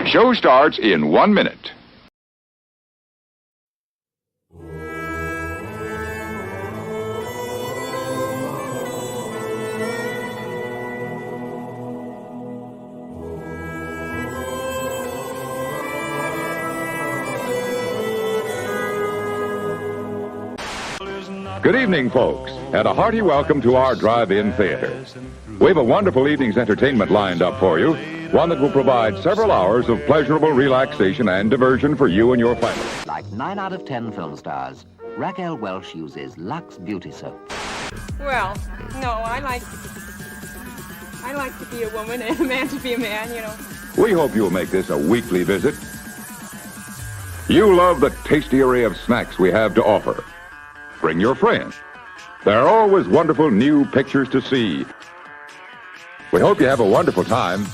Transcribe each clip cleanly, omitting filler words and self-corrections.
Show starts in 1 minute. Good evening, folks, and a hearty welcome to our drive-in theater. We have a wonderful evening's entertainment lined up for you, one that will provide several hours of pleasurable relaxation and diversion for you and your family. Like 9 out of 10 film stars, Raquel Welch uses Lux Beauty Soap. Well, no, I like to be a woman and a man to be a man, you know. We hope you'll make this a weekly visit. You love the tasty array of snacks we have to offer. Bring your friends. There are always wonderful new pictures to see. We hope you have a wonderful time.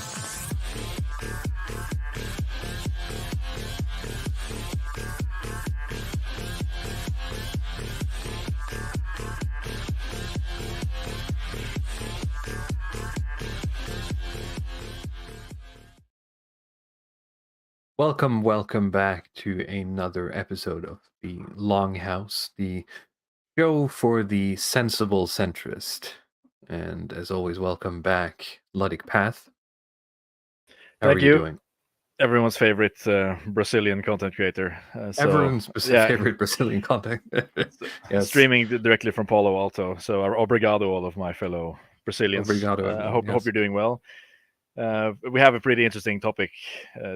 Welcome back to another episode of the Longhouse, the show for the sensible centrist. And as always, welcome back, Ludwig Path. How Thank are you you. doing? Everyone's favorite Brazilian content creator. Everyone's favorite Brazilian content. Yes. Streaming directly from Palo Alto. So obrigado, all of my fellow Brazilians. Obrigado, I hope you're doing well. We have a pretty interesting topic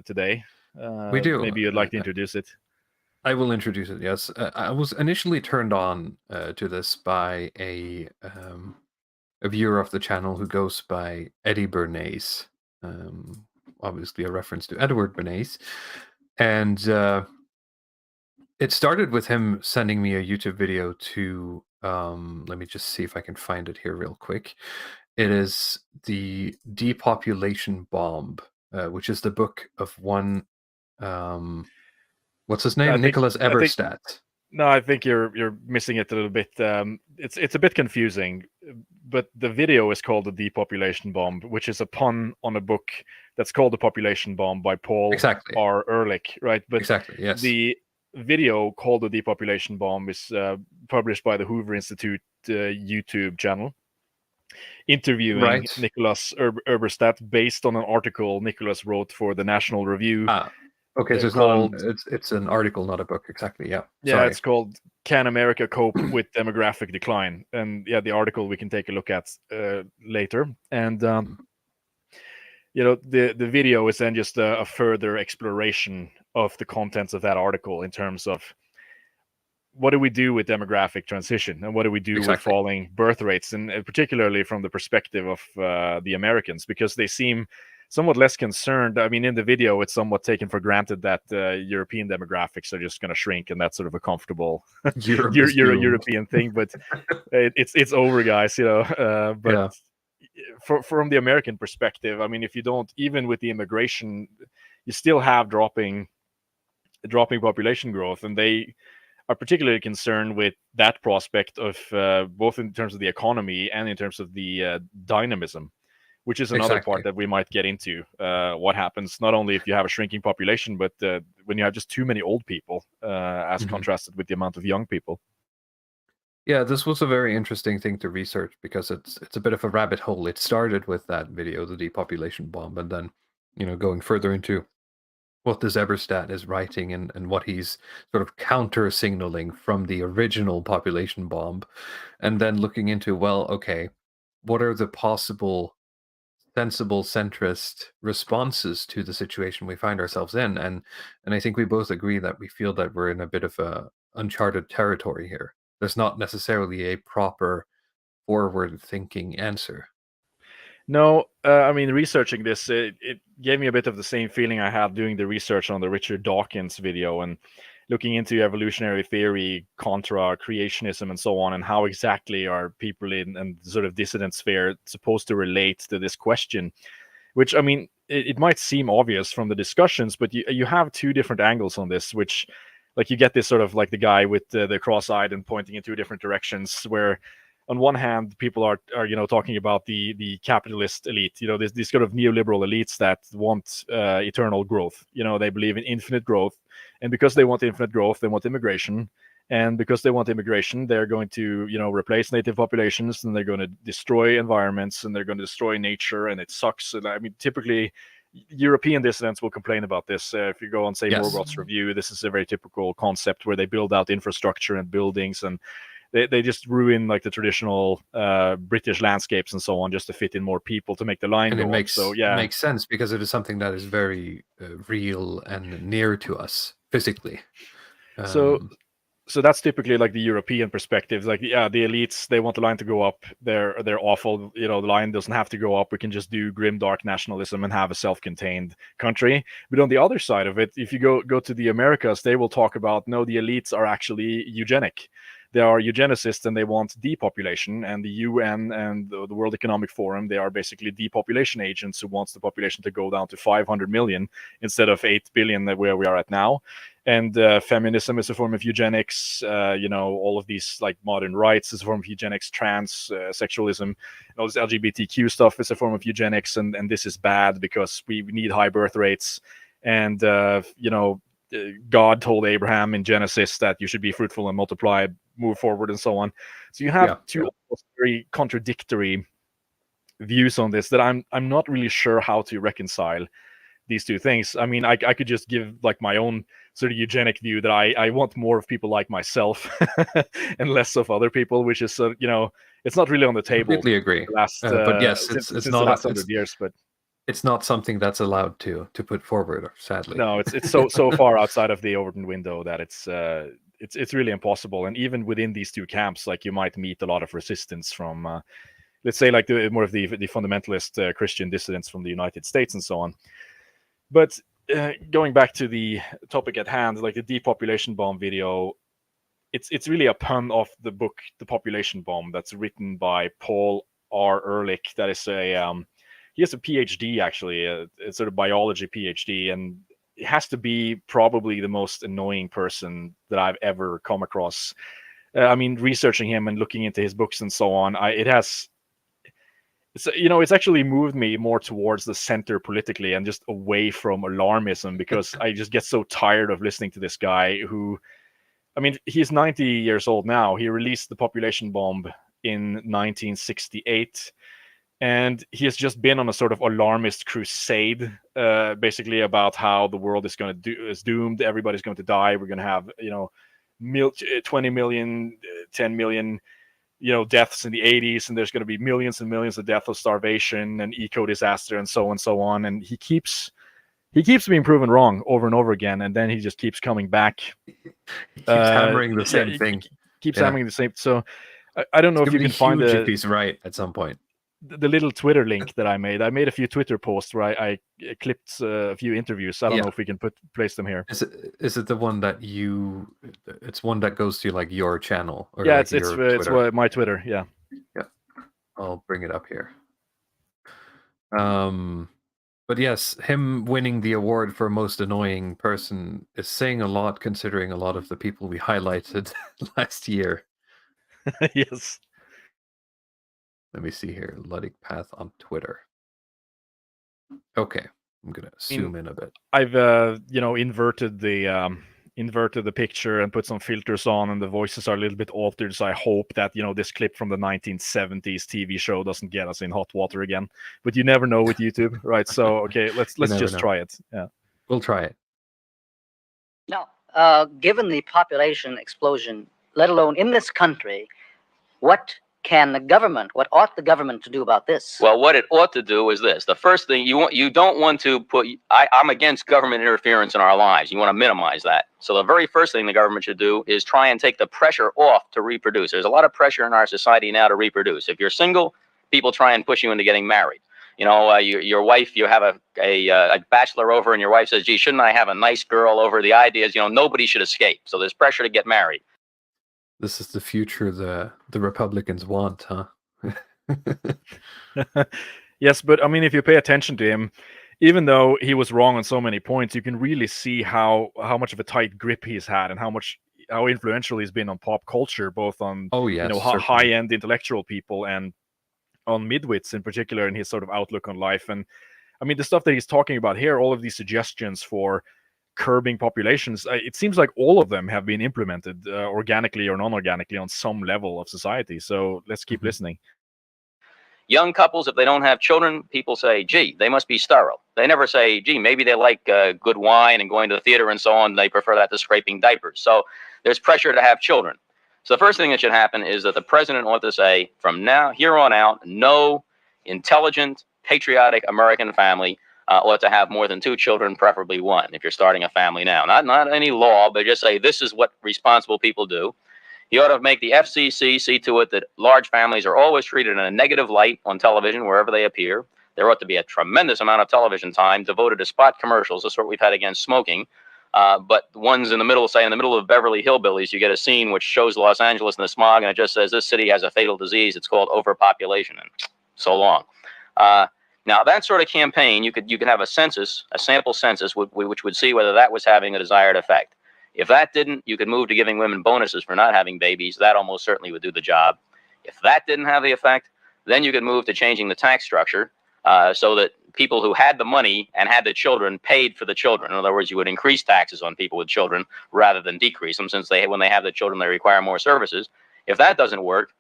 today. We do. Maybe you'd like to introduce it. I will introduce it, yes. I was initially turned on to this by a viewer of the channel who goes by Eddie Bernays, obviously a reference to Edward Bernays. And it started with him sending me a YouTube video to, let me just see if I can find it here real quick. It is The Depopulation Bomb, which is the book of one... what's his name? Nicholas Eberstadt. I think you're missing it a little bit. It's a bit confusing, but the video is called The Depopulation Bomb, which is a pun on a book that's called The Population Bomb by Paul R. Ehrlich, right? But exactly, yes. The video called The Depopulation Bomb is published by the Hoover Institute YouTube channel, interviewing Nicholas Eberstadt based on an article Nicholas wrote for the National Review. Okay, so it's an article, not a book. Exactly, yeah. Yeah, Sorry. It's called "Can America Cope with Demographic Decline?" And yeah, the article we can take a look at later. And the video is then just a further exploration of the contents of that article in terms of what do we do with demographic transition and what do we do with falling birth rates, and particularly from the perspective of the Americans, because they seem somewhat less concerned. I mean, in the video, it's somewhat taken for granted that European demographics are just going to shrink, and that's sort of a comfortable European thing. But it's over, guys. From the American perspective, I mean, if you don't, even with the immigration, you still have dropping population growth, and they are particularly concerned with that prospect of both in terms of the economy and in terms of the dynamism, which is another part that we might get into. What happens not only if you have a shrinking population, but when you have just too many old people, as contrasted with the amount of young people. Yeah, this was a very interesting thing to research because it's a bit of a rabbit hole. It started with that video, The Depopulation Bomb, and then going further into what this Eberstadt is writing and what he's sort of counter signaling from the original population bomb, and then looking into, well, okay, what are the possible sensible centrist responses to the situation we find ourselves in, and I think we both agree that we feel that we're in a bit of a uncharted territory here. There's not necessarily a proper forward-thinking answer. No, I mean, researching this, it gave me a bit of the same feeling I had doing the research on the Richard Dawkins video and looking into evolutionary theory, contra creationism, and so on, and how exactly are people in the sort of dissident sphere supposed to relate to this question, which, I mean, it might seem obvious from the discussions, but you have two different angles on this, which, like, you get this sort of like the guy with the cross-eyed and pointing in two different directions, where on one hand, people are talking about the capitalist elite, these sort of neoliberal elites that want eternal growth. They believe in infinite growth, and because they want infinite growth, they want immigration. And because they want immigration, they're going to, replace native populations, and they're going to destroy environments, and they're going to destroy nature, and it sucks. And I mean, typically, European dissidents will complain about this. If you go on, say, Morgoth's Review, this is a very typical concept where they build out infrastructure and buildings, and they just ruin like the traditional British landscapes and so on, just to fit in more people to make the line and go it makes, up. So yeah, it makes sense because it is something that is very real and near to us physically. So that's typically like the European perspective. Like, the elites, they want the line to go up. They're awful. The line doesn't have to go up. We can just do grim, dark nationalism and have a self-contained country. But on the other side of it, if you go to the Americas, they will talk about, no, the elites are actually eugenic. They are eugenicists, and they want depopulation. And the UN and the World Economic Forum, they are basically depopulation agents who wants the population to go down to 500 million instead of 8 billion where we are at now. And feminism is a form of eugenics. All of these like modern rights is a form of eugenics. Trans sexualism, all this LGBTQ stuff is a form of eugenics, and this is bad because we need high birth rates. And God told Abraham in Genesis that you should be fruitful and multiply, move forward, and so on. So you have two very contradictory views on this that I'm not really sure how to reconcile these two things. I mean, I could just give like my own sort of eugenic view that I want more of people like myself and less of other people, which is it's not really on the table. Completely agree. But yes, it's since not the last 100 years, but it's not something that's allowed to put forward, sadly. No, it's so far outside of the Overton window that it's really impossible. And even within these two camps, like, you might meet a lot of resistance from let's say like more of the fundamentalist Christian dissidents from the United States and so on. But going back to the topic at hand, like the depopulation bomb video, it's really a pun of the book The Population Bomb that's written by Paul R. Ehrlich. That is he has a PhD, actually, a sort of biology PhD, and it has to be probably the most annoying person that I've ever come across. I mean, researching him and looking into his books and so on, it's actually moved me more towards the center politically and just away from alarmism, because I just get so tired of listening to this guy who, I mean, he's 90 years old now. He released The Population Bomb in 1968. And he has just been on a sort of alarmist crusade, basically about how the world is doomed. Everybody's going to die. We're going to have, 20 million, 10 million, deaths in the 80s, and there's going to be millions and millions of deaths of starvation and eco disaster and so on. And he keeps being proven wrong over and over again, and then he just keeps coming back. He keeps hammering the same thing. Keeps hammering the same. So I don't know if you can find if he's right at some point. The little Twitter link that I made a few Twitter posts where I clipped a few interviews. I don't know if we can place them here. Is it the one that it's one that goes to like your channel? Or yeah, like it's my Twitter. Yeah. I'll bring it up here. But yes, him winning the award for most annoying person is saying a lot, considering a lot of the people we highlighted last year. Yes. Let me see here. Luddic Path on Twitter. Okay, I'm gonna zoom in a bit. I've inverted the picture and put some filters on, and the voices are a little bit altered. So I hope that this clip from the 1970s TV show doesn't get us in hot water again. But you never know with YouTube, right? So okay, let's just try it. Yeah, we'll try it. Now, given the population explosion, let alone in this country, what ought the government to do about this? Well, what it ought to do is this. The first thing you don't want to put, I'm against government interference in our lives. You want to minimize that. So the very first thing the government should do is try and take the pressure off to reproduce. There's a lot of pressure in our society now to reproduce. If you're single, people try and push you into getting married. Your wife, you have a bachelor over and your wife says, gee, shouldn't I have a nice girl over? The idea is, nobody should escape. So there's pressure to get married. This is the future the Republicans want, huh? Yes, but I mean, if you pay attention to him, even though he was wrong on so many points, you can really see how much of a tight grip he's had and how much how influential he's been on pop culture, both on yes, high-end intellectual people and on midwits in particular, in his sort of outlook on life. And I mean, the stuff that he's talking about here, all of these suggestions for curbing populations, it seems like all of them have been implemented organically or non-organically on some level of society. So let's keep listening. Young couples, if they don't have children, people say, gee, they must be sterile. They never say, gee, maybe they like good wine and going to the theater and so on. They prefer that to scraping diapers. So there's pressure to have children. So the first thing that should happen is that the president ought to say, from here on out, no intelligent, patriotic American family ought to have more than 2 children, preferably 1, if you're starting a family now. Not any law, but just say this is what responsible people do. He ought to make the FCC see to it that large families are always treated in a negative light on television wherever they appear. There ought to be a tremendous amount of television time devoted to spot commercials, the sort we've had against smoking. But ones in the middle, say in the middle of Beverly Hillbillies, you get a scene which shows Los Angeles in the smog, and it just says this city has a fatal disease. It's called overpopulation, and so long. Now, that sort of campaign, you could have a census, a sample census, which would see whether that was having a desired effect. If that didn't, you could move to giving women bonuses for not having babies. That almost certainly would do the job. If that didn't have the effect, then you could move to changing the tax structure so that people who had the money and had the children paid for the children. In other words, you would increase taxes on people with children rather than decrease them, since when they have the children, they require more services. If that doesn't work,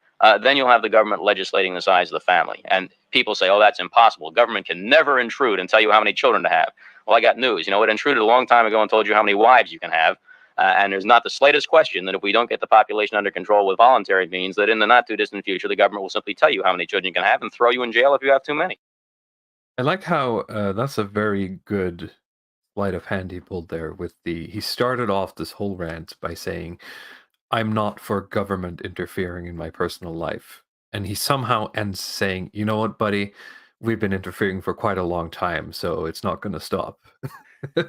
then you'll have the government legislating the size of the family. And people say, oh, that's impossible. Government can never intrude and tell you how many children to have. Well, I got news. It intruded a long time ago and told you how many wives you can have. And there's not the slightest question that if we don't get the population under control with voluntary means, that in the not too distant future, the government will simply tell you how many children you can have and throw you in jail if you have too many. I like how that's a very good sleight of hand he pulled there with he started off this whole rant by saying, I'm not for government interfering in my personal life. And he somehow ends saying, you know what, buddy, we've been interfering for quite a long time, so it's not going to stop.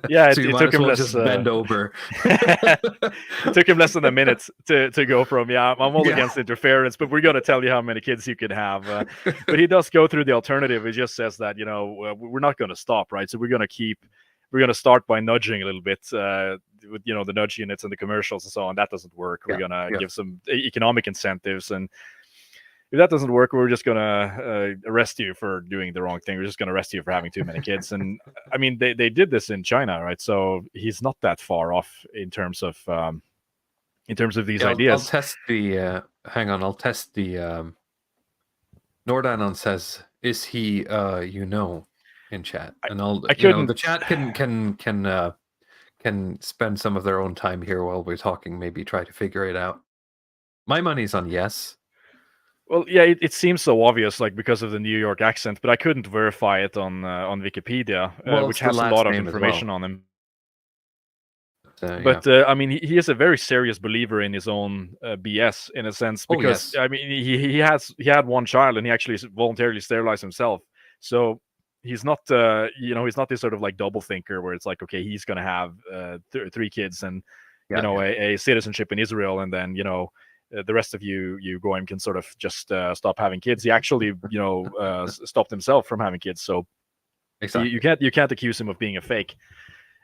Yeah, so it took him less. Bend over. It took him less than a minute to go from I'm all against interference, but we're going to tell you how many kids you can have. But he does go through the alternative. He just says that we're not going to stop, right? So we're going to start by nudging a little bit with the nudge units and the commercials and so on. That doesn't work. We're going to give some economic incentives, and if that doesn't work, we're just going to arrest you for doing the wrong thing. We're just going to arrest you for having too many kids. And I mean, they did this in China, right? So he's not that far off in terms of these ideas. I'll test the. Hang on, I'll test the. Nordanon says, "Is he in chat?" And the chat can spend some of their own time here while we're talking. Maybe try to figure it out. My money's on yes. Well, yeah, it seems so obvious, because of the New York accent, but I couldn't verify it on Wikipedia, which has a lot of information on him. But I mean, he is a very serious believer in his own BS in a sense, because I mean, he had one child and he actually voluntarily sterilized himself. So he's not he's not this sort of double thinker where it's like, okay, he's going to have 3 kids and a citizenship in Israel, and then the rest of you Goyim can sort of just stop having kids. He actually stopped himself from having kids. So exactly. you can't accuse him of being a fake.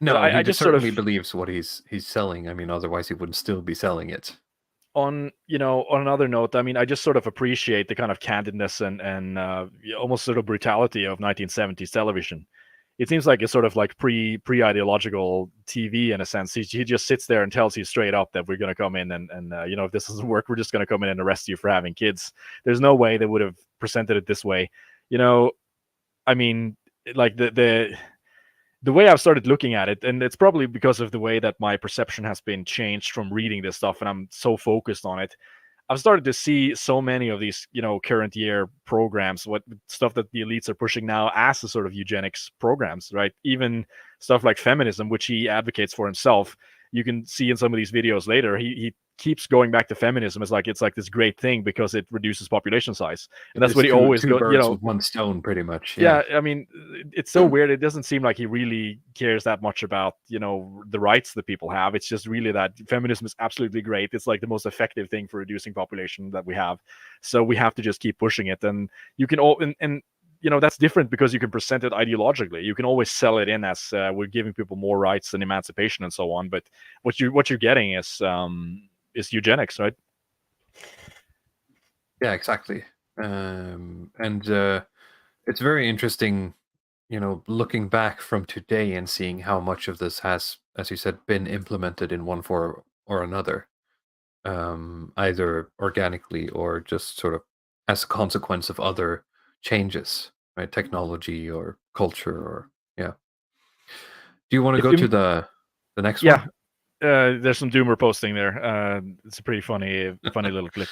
No, I just certainly believes what he's selling. I mean, otherwise he wouldn't still be selling it. On another note, I mean, I just sort of appreciate the kind of candidness and almost sort of brutality of 1970s television. It seems like it's sort of pre-ideological TV in a sense. He just sits there and tells you straight up that we're going to come in and if this doesn't work, we're just going to come in and arrest you for having kids. There's no way they would have presented it this way. I mean, the way I've started looking at it, and it's probably because of the way that my perception has been changed from reading this stuff, and I'm so focused on it. I've started to see so many of these, current year programs, what stuff that the elites are pushing now as a sort of eugenics programs, right? Even stuff like feminism, which he advocates for himself. You can see in some of these videos later, he keeps going back to feminism as it's this great thing because it reduces population size, and that's what he always goes. With one stone, pretty much. Yeah, I mean, it's so weird. It doesn't seem like he really cares that much about the rights that people have. It's just really that feminism is absolutely great. It's the most effective thing for reducing population that we have. So we have to just keep pushing it, and you can all and that's different because you can present it ideologically. You can always sell it in as we're giving people more rights and emancipation and so on. But what you're getting is eugenics, right? Yeah, exactly. And it's very interesting, looking back from today and seeing how much of this has, as you said, been implemented in one form or another, either organically or just sort of as a consequence of other changes, right? Technology or culture, or yeah. Do you want to go to the next one? There's some doomer posting there. It's a pretty funny little clip.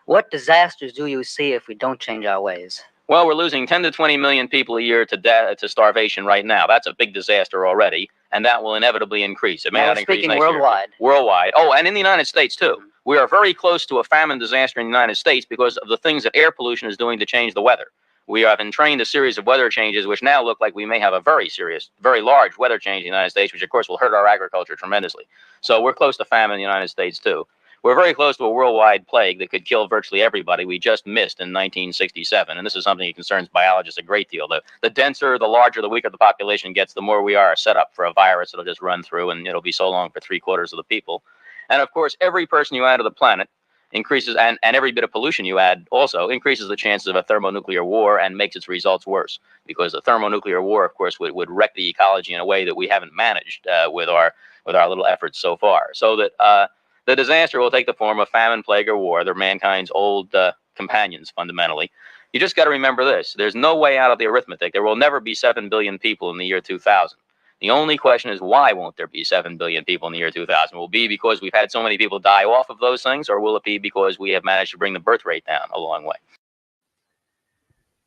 What disasters do you see if we don't change our ways? Well, we're losing 10 to 20 million people a year to starvation right now. That's a big disaster already, and that will inevitably increase. It may not increase next worldwide. year. Worldwide. Oh, and in the United States, too. Mm-hmm. We are very close to a famine disaster in the United States because of the things that air pollution is doing to change the weather. We have entrained a series of weather changes which now look like we may have a very serious, very large weather change in the United States, which, of course, will hurt our agriculture tremendously. So we're close to famine in the United States, too. We're very close to a worldwide plague that could kill virtually everybody. We just missed in 1967, and this is something that concerns biologists a great deal. The denser, the larger, the weaker the population gets, the more we are set up for a virus that'll just run through, and it'll be so long for 3/4 of the people. And, of course, every person you add to the planet increases, and every bit of pollution you add also increases the chances of a thermonuclear war and makes its results worse, because the thermonuclear war, of course, would wreck the ecology in a way that we haven't managed with our little efforts so far. So that the disaster will take the form of famine, plague, or war. They're mankind's old companions, fundamentally. You just got to remember this. There's no way out of the arithmetic. There will never be 7 billion people in the year 2000. The only question is, why won't there be 7 billion people in the year 2000? Will it be because we've had so many people die off of those things, or will it be because we have managed to bring the birth rate down a long way?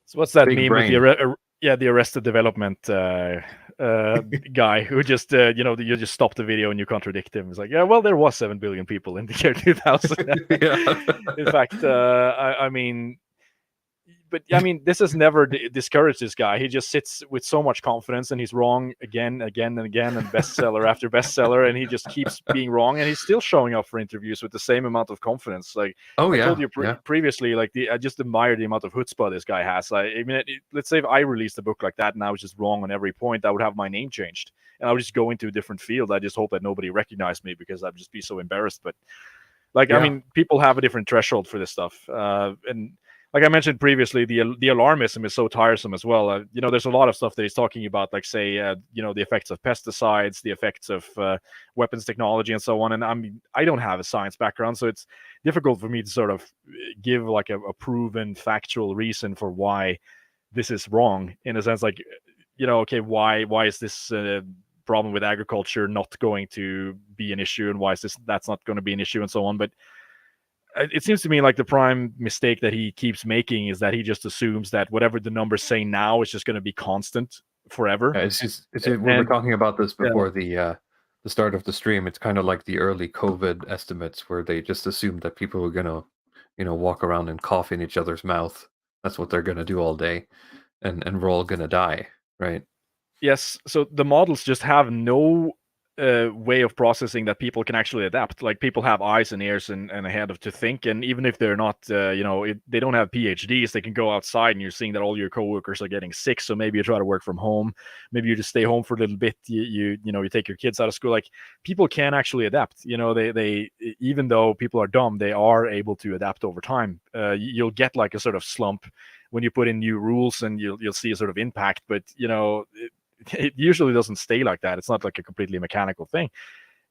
So what's that meme with the Arrested Development guy who just, you just stop the video and you contradict him. It's like, yeah, well, there was 7 billion people in the year 2000. In fact, I mean, this has never discouraged this guy. He just sits with so much confidence, and he's wrong again and again, and bestseller after bestseller, and he just keeps being wrong, and he's still showing up for interviews with the same amount of confidence. Like I told you previously, like I just admire the amount of chutzpah this guy has. Let's say if I released a book like that and I was just wrong on every point, I would have my name changed, and I would just go into a different field. I just hope that nobody recognized me because I'd just be so embarrassed. But people have a different threshold for this stuff, and like I mentioned previously, the alarmism is so tiresome as well. There's a lot of stuff that he's talking about, like say, the effects of pesticides, the effects of weapons technology, and so on. And I don't have a science background, so it's difficult for me to sort of give like a proven factual reason for why this is wrong. In a sense, like, okay, why is this problem with agriculture not going to be an issue, and why is that's not going to be an issue, and so on. But it seems to me like the prime mistake that he keeps making is that he just assumes that whatever the numbers say now is just going to be constant forever. We were talking about this before the start of the stream. It's kind of like the early COVID estimates, where they just assumed that people were going to, walk around and cough in each other's mouth. That's what they're going to do all day, and we're all going to die, right? Yes. So the models just have no way of processing that people can actually adapt. Like, people have eyes and ears and a head to think, and even if they're not they don't have PhDs, they can go outside, and you're seeing that all your coworkers are getting sick, so maybe you try to work from home, maybe you just stay home for a little bit, you take your kids out of school. Like, people can actually adapt. They even though people are dumb, they are able to adapt over time. You'll get like a sort of slump when you put in new rules, and you'll see a sort of impact, but it usually doesn't stay like that. It's not like a completely mechanical thing.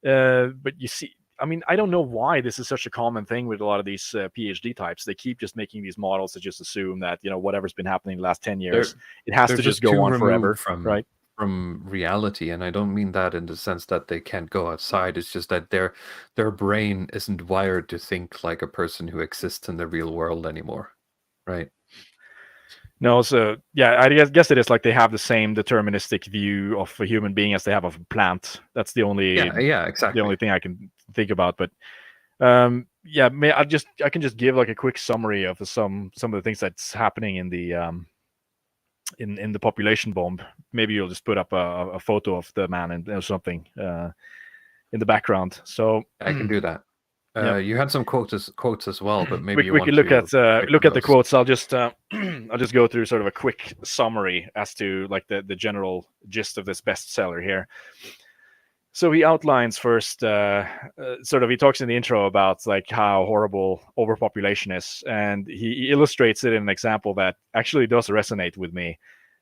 But you see, I don't know why this is such a common thing with a lot of these PhD types. They keep just making these models to just assume that, whatever's been happening the last 10 years, it has to just go on forever, right? From reality. And I don't mean that in the sense that they can't go outside. It's just that their brain isn't wired to think like a person who exists in the real world anymore, right? No, so yeah, I guess it is like they have the same deterministic view of a human being as they have of a plant. That's the only exactly the only thing I can think about. But I can just give like a quick summary of some of the things that's happening in the in the population bomb. Maybe you'll just put up a photo of the man and something in the background. So I can do that. You had some quotes as well, but maybe we can look at the quotes. I'll just go through sort of a quick summary as to like the general gist of this bestseller here. So he outlines first, sort of, he talks in the intro about like how horrible overpopulation is, and he illustrates it in an example that actually does resonate with me.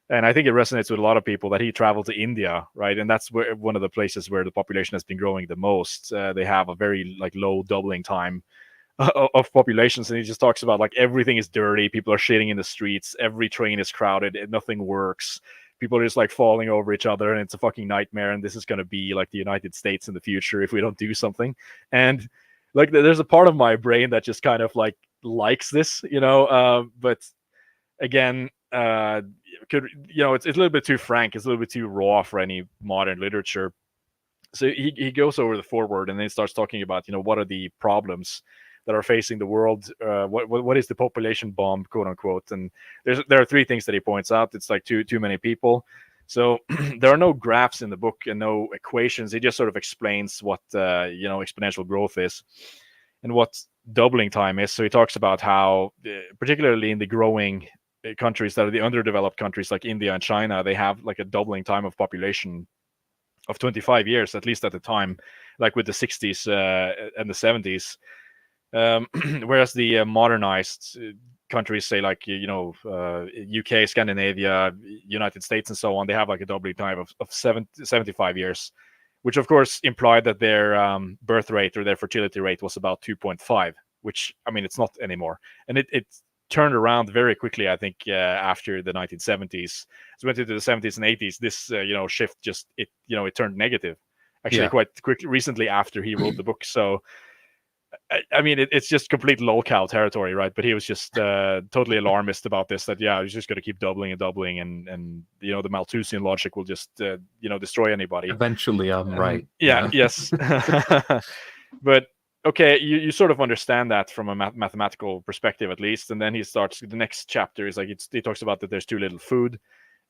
And I think it resonates with a lot of people that he traveled to India, right? And that's where one of the places where the population has been growing the most. They have a very like low doubling time of populations, and he just talks about like everything is dirty, people are shitting in the streets, every train is crowded, nothing works, people are just like falling over each other, and it's a fucking nightmare. And this is going to be like the United States in the future if we don't do something. And like there's a part of my brain that just kind of like likes this, but again, it's a little bit too frank, it's a little bit too raw for any modern literature. So he goes over the foreword and then starts talking about what are the problems that are facing the world, what is the population bomb, quote unquote. And there are three things that he points out. It's like too many people. So there are no graphs in the book and no equations. He just sort of explains what exponential growth is and what doubling time is. So he talks about how particularly in the growing countries that are the underdeveloped countries like India and China, they have like a doubling time of population of 25 years, at least at the time, like with the 60s and the 70s. Whereas the modernized countries, say like UK, Scandinavia, United States, and so on, they have like a doubling time of 75 years, which of course implied that their birth rate or their fertility rate was about 2.5, which it's not anymore. And it turned around very quickly, I think, after the 1970s. So went into the 70s and 80s, this shift just it turned negative actually quite quickly recently after he wrote the book. So it's just complete lol-cow territory, right? But he was just totally alarmist about this, that he's just going to keep doubling and doubling, and the Malthusian logic will just destroy anybody eventually. I'm right. Yes. But okay, you sort of understand that from a mathematical perspective, at least. And then he starts, the next chapter is like, he talks about that there's too little food.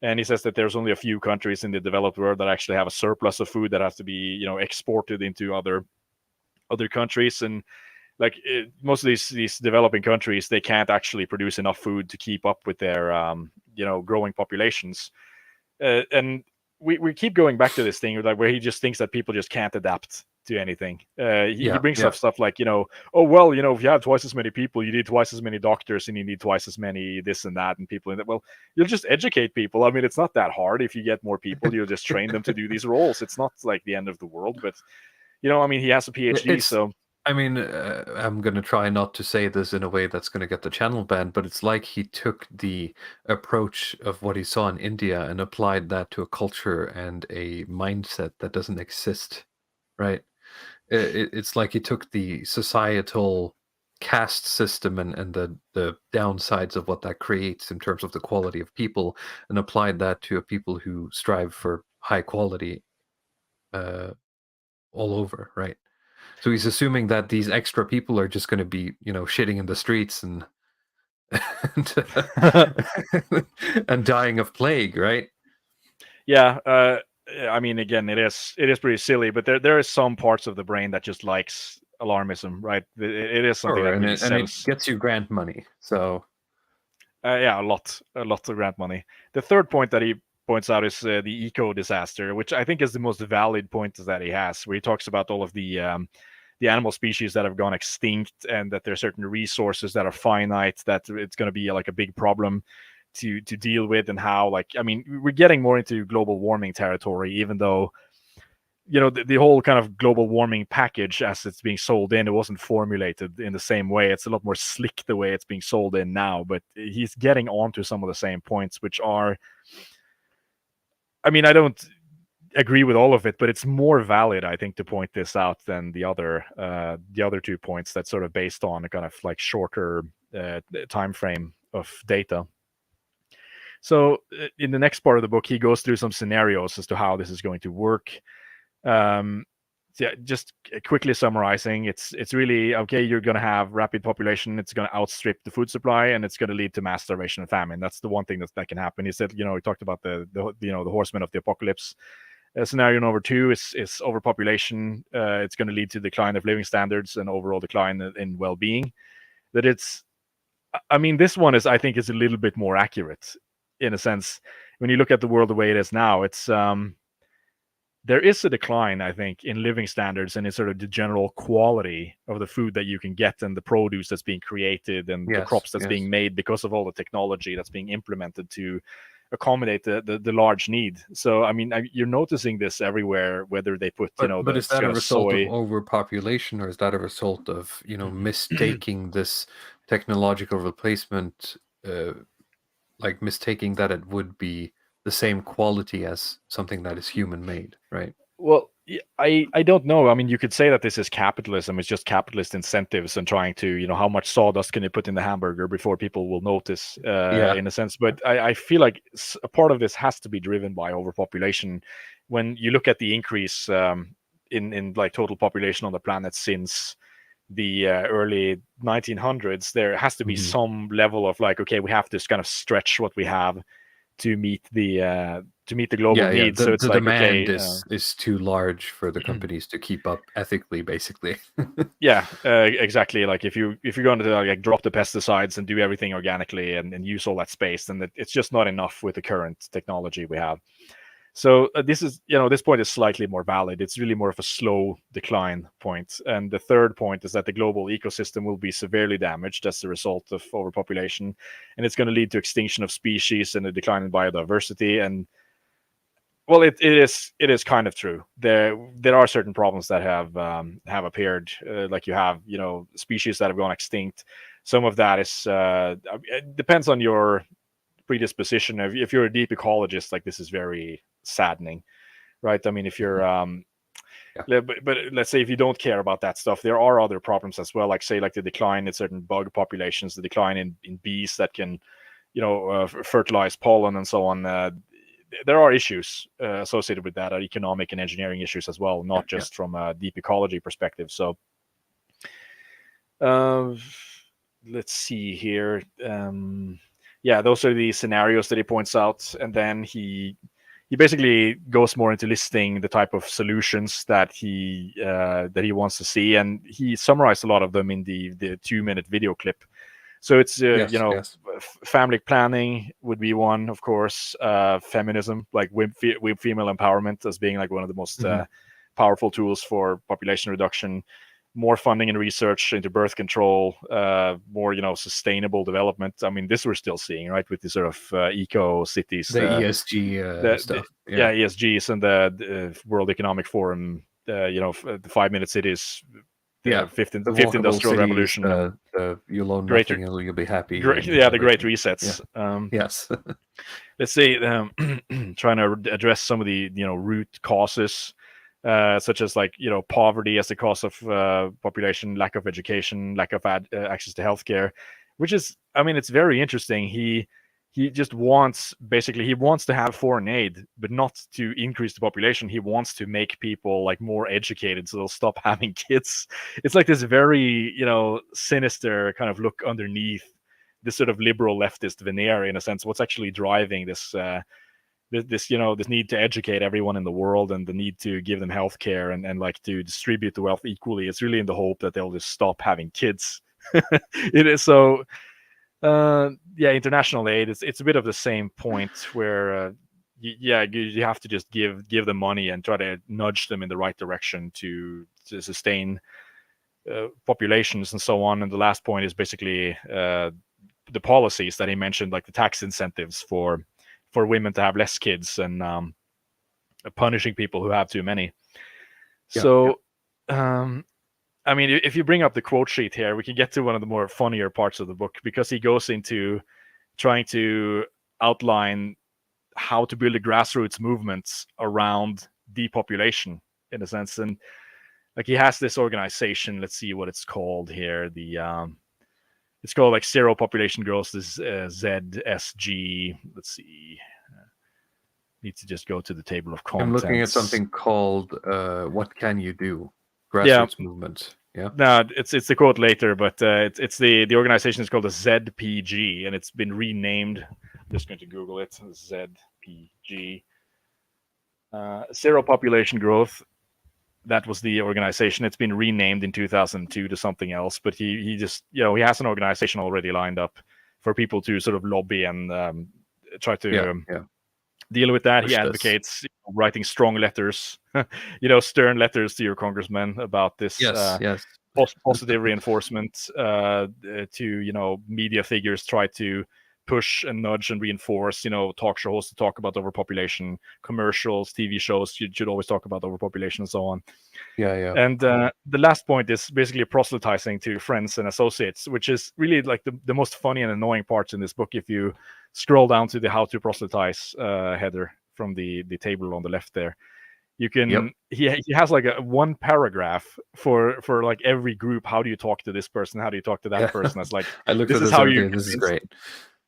And he says that there's only a few countries in the developed world that actually have a surplus of food that has to be, exported into other countries. And like most of these developing countries, they can't actually produce enough food to keep up with their, growing populations. And we keep going back to this thing, like where he just thinks that people just can't adapt to anything. He brings up stuff like, oh, well, if you have twice as many people, you need twice as many doctors, and you need twice as many this and that, and people in that. Well, you'll just educate people. It's not that hard. If you get more people, you'll just train them to do these roles. It's not like the end of the world. But he has a PhD, so I'm going to try not to say this in a way that's going to get the channel banned, but it's like he took the approach of what he saw in India and applied that to a culture and a mindset that doesn't exist, right? It's like he took the societal caste system and the downsides of what that creates in terms of the quality of people, and applied that to a people who strive for high quality all over, right? So he's assuming that these extra people are just going to be, shitting in the streets and and dying of plague, right? Yeah. Again, it is pretty silly, but there is some parts of the brain that just likes alarmism, right? It is something that really and it gets you grant money. So a lot of grant money. The third point that he points out is the eco disaster, which I think is the most valid point that he has, where he talks about all of the animal species that have gone extinct, and that there are certain resources that are finite, that it's going to be like a big problem to deal with, and how we're getting more into global warming territory, even though the whole kind of global warming package as it's being sold in, it wasn't formulated in the same way. It's a lot more slick the way it's being sold in now, but he's getting onto some of the same points, which are, I don't agree with all of it, but it's more valid, I think, to point this out than the other 2 points that's sort of based on a kind of like shorter time frame of data. So in the next part of the book, he goes through some scenarios as to how this is going to work. Just quickly summarizing, it's really, okay, you're going to have rapid population, it's going to outstrip the food supply, and it's going to lead to mass starvation and famine. That's the one thing that can happen. He said, he talked about the horsemen of the apocalypse, Scenario number 2 is overpopulation. It's going to lead to decline of living standards and overall decline in well-being. That it's, I mean, this one is, I think, is a little bit more accurate in a sense. When you look at the world the way it is now, it's there is a decline, I think, in living standards and in sort of the general quality of the food that you can get and the produce that's being created and the crops that's being made because of all the technology that's being implemented to accommodate the large need. So I mean, you're noticing this everywhere, whether they put but is that a result of overpopulation, or is that a result of mistaking this technological replacement, like mistaking that it would be the same quality as something that is human made, right? Well, I don't know. I mean, you could say that this is capitalism. It's just capitalist incentives and trying to, how much sawdust can you put in the hamburger before people will notice, in a sense. But I feel like a part of this has to be driven by overpopulation. When you look at the increase in like total population on the planet since the early 1900s, there has to be some level of like, okay, we have to kind of stretch what we have to meet the global needs. So it's the like, demand is too large for the companies to keep up ethically, basically. Exactly. Like if you're going to like drop the pesticides and do everything organically and use all that space, then it's just not enough with the current technology we have. So this is, this point is slightly more valid. It's really more of a slow decline point. And the third point is that the global ecosystem will be severely damaged as a result of overpopulation, and it's going to lead to extinction of species and a decline in biodiversity. And well, it is kind of true. There are certain problems that have appeared, like you have species that have gone extinct. Some of that is it depends on your predisposition. If you're a deep ecologist, like this is very saddening, right? I mean, if you're but let's say if you don't care about that stuff, there are other problems as well, like say like the decline in certain bug populations, the decline in bees that can fertilize pollen and so on. There are issues associated with that, economic and engineering issues as well, not just from a deep ecology perspective. So let's see here. Those are the scenarios that he points out, and then he basically goes more into listing the type of solutions that he wants to see, and he summarized a lot of them in the 2-minute video clip. So it's family planning would be one, of course, feminism, like female empowerment as being like one of the most powerful tools for population reduction. More funding and research into birth control, more sustainable development. I mean, this we're still seeing, right, with the sort of eco cities, the ESG stuff. ESGs and the World Economic Forum. The 5-minute cities. Fifth industrial cities, revolution. You'll own nothing and you'll be happy. The great resets. Yes. Let's say trying to address some of the root causes. Such as like poverty as the cause of population, lack of education, lack of access to healthcare, which is, I mean, it's very interesting. He just wants to have foreign aid, but not to increase the population. He wants to make people like more educated so they'll stop having kids. It's like this very sinister kind of look underneath this sort of liberal leftist veneer, in a sense. What's actually driving this this need to educate everyone in the world and the need to give them health care and like to distribute the wealth equally? It's really in the hope that they'll just stop having kids. It is so international aid, it's a bit of the same point where you have to just give them money and try to nudge them in the right direction to sustain populations and so on. And the last point is basically the policies that he mentioned, like the tax incentives for women to have less kids and punishing people who have too many. I mean, if you bring up the quote sheet here, we can get to one of the more funnier parts of the book, because he goes into trying to outline how to build a grassroots movement around depopulation, in a sense. And like he has this organization, let's see what it's called here. It's called like Zero Population Growth, this ZSG. Let's see. Need to just go to the table of contents. I'm looking at something called What Can You Do? Grassroots movement. Yeah. No, it's the quote later, but it's the organization is called the ZPG, and it's been renamed. I'm just going to Google it. ZPG. Zero Population Growth, that was the organization. It's been renamed in 2002 to something else, but he just, he has an organization already lined up for people to sort of lobby and try to deal with that. He advocates writing strong letters, stern letters to your congressman about this. Positive reinforcement to media figures try to push and nudge and reinforce talk show hosts to talk about overpopulation, commercials, TV shows you should always talk about overpopulation and so on. And the last point is basically proselytizing to friends and associates, which is really like the most funny and annoying parts in this book. If you scroll down to the how to proselytize header from the table on the left there, you can he has like a one paragraph for like every group. How do you talk to this person? How do you talk to that person? It's like, I looked at this how you. This is great.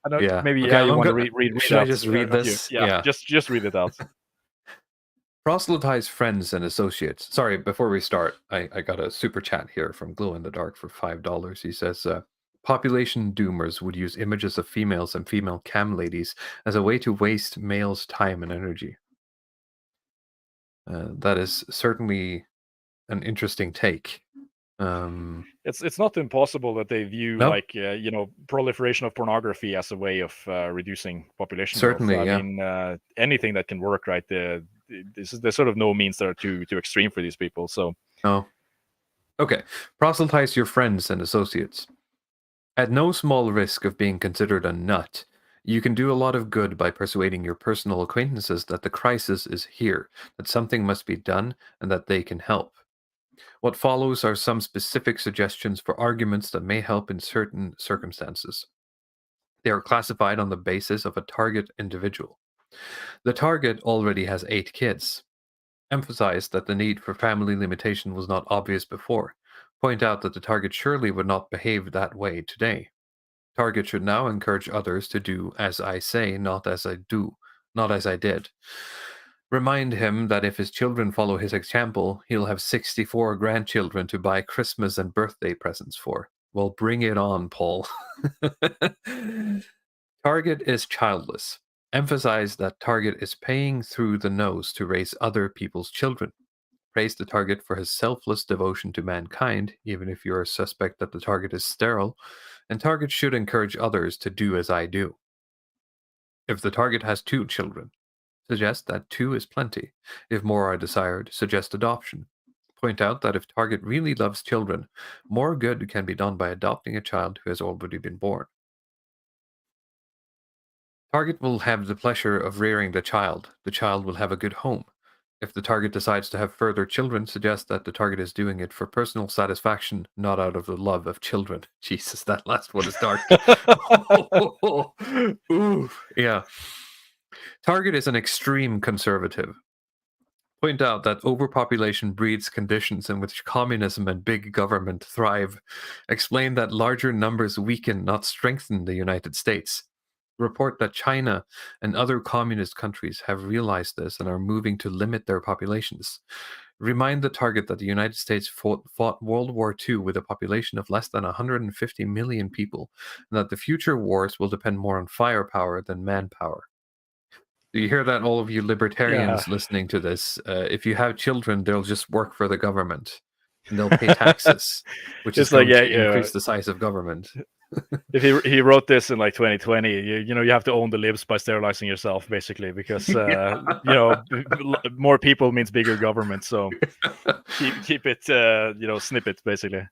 I don't, maybe you want to read. Should I just read this? Just read it out. Proselytize friends and associates. Sorry, before we start, I got a super chat here from Glow in the Dark for $5. He says, population doomers would use images of females and female cam ladies as a way to waste males' time and energy. That is certainly an interesting take. It's not impossible that they view proliferation of pornography as a way of reducing population certainly growth. I mean, anything that can work, right? There's sort of no means that are too extreme for these people. So okay, proselytize your friends and associates. At no small risk of being considered a nut, you can do a lot of good by persuading your personal acquaintances that the crisis is here, that something must be done, and that they can help. What follows are some specific suggestions for arguments that may help in certain circumstances. They are classified on the basis of a target individual. The target already has 8 kids. Emphasize that the need for family limitation was not obvious before. Point out that the target surely would not behave that way today. Target should now encourage others to do as I say, not as I do, not as I did. Remind him that if his children follow his example, he'll have 64 grandchildren to buy Christmas and birthday presents for. Well, bring it on, Paul. Target is childless. Emphasize that Target is paying through the nose to raise other people's children. Praise the Target for his selfless devotion to mankind, even if you're a suspect that the Target is sterile, and Target should encourage others to do as I do. If the Target has 2 children, suggest that 2 is plenty. If more are desired, suggest adoption. Point out that if Target really loves children, more good can be done by adopting a child who has already been born. Target will have the pleasure of rearing the child. The child will have a good home. If the Target decides to have further children, suggest that the Target is doing it for personal satisfaction, not out of the love of children. Jesus, that last one is dark. Ooh, yeah. Target is an extreme conservative. Point out that overpopulation breeds conditions in which communism and big government thrive. Explain that larger numbers weaken, not strengthen the United States. Report that China and other communist countries have realized this and are moving to limit their populations. Remind the Target that the United States fought World War II with a population of less than 150 million people, and that the future wars will depend more on firepower than manpower. Do you hear that, all of you libertarians listening to this? If you have children, they'll just work for the government, and they'll pay taxes, which is going to increase the size of government. If he wrote this in like 2020, you have to own the libs by sterilizing yourself, basically, because more people means bigger government. So keep it, snip it, basically.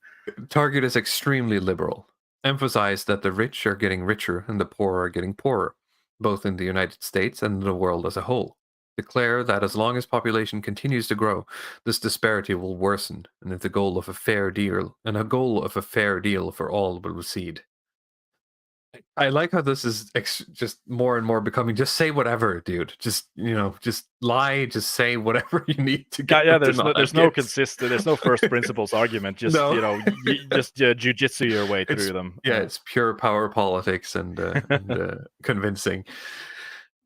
Target is extremely liberal. Emphasize that the rich are getting richer and the poor are getting poorer, both in the United States and the world as a whole. Declare that as long as population continues to grow, this disparity will worsen, and if the goal of a fair deal for all will recede. I like how this is just more and more becoming just say whatever, dude. Just lie, just say whatever you need to get. There's no consistent, there's no first principles argument. Just just jujitsu your way through them. Yeah, it's pure power politics and convincing.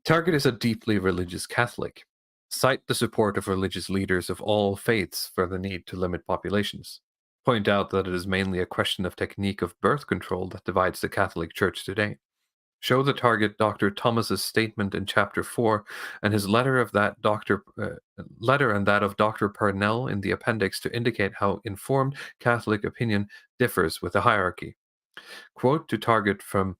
Target is a deeply religious Catholic. Cite the support of religious leaders of all faiths for the need to limit populations. Point out that it is mainly a question of technique of birth control that divides the Catholic Church today. Show the target Dr. Thomas's statement in Chapter 4 and his letter and that of Dr. Parnell in the appendix to indicate how informed Catholic opinion differs with the hierarchy. Quote to target from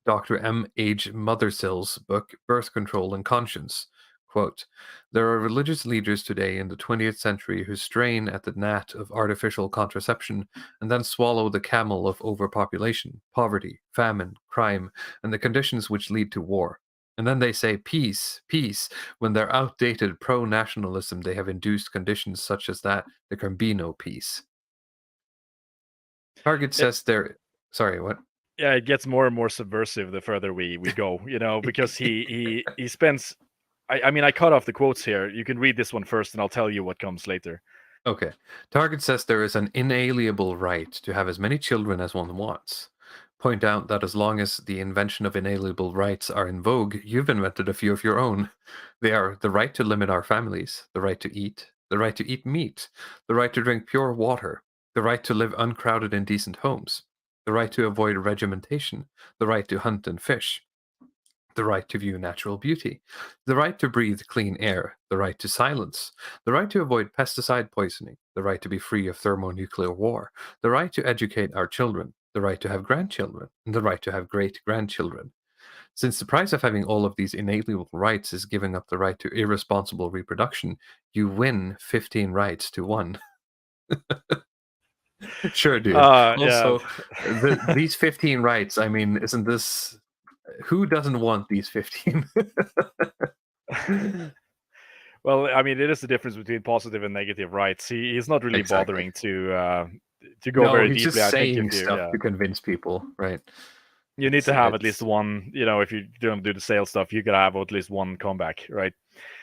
Dr. M. H. Mothersill's book, Birth Control and Conscience. Quote, there are religious leaders today in the 20th century who strain at the gnat of artificial contraception and then swallow the camel of overpopulation, poverty, famine, crime, and the conditions which lead to war. And then they say peace, peace, when their outdated pro-nationalism they have induced conditions such as that there can be no peace. Target says there... Sorry, what? Yeah, it gets more and more subversive the further we go, because he spends... I mean, I cut off the quotes here. You can read this one first, and I'll tell you what comes later. Okay. Target says there is an inalienable right to have as many children as one wants. Point out that as long as the invention of inalienable rights are in vogue, you've invented a few of your own. They are the right to limit our families, the right to eat meat, the right to drink pure water, the right to live uncrowded in decent homes, the right to avoid regimentation, the right to hunt and fish, the right to view natural beauty, the right to breathe clean air, the right to silence, the right to avoid pesticide poisoning, the right to be free of thermonuclear war, the right to educate our children, the right to have grandchildren, and the right to have great-grandchildren. Since the price of having all of these inalienable rights is giving up the right to irresponsible reproduction, you win 15 rights to 1. Sure, dude. Also, these 15 rights, I mean, isn't this... Who doesn't want these 15? Well, I mean, it is the difference between positive and negative rights. He's not really bothering to go very deeply. He's just saying stuff yeah. to convince people, right? You need to have at least one, if you don't do the sales stuff, you gotta have at least one comeback, right?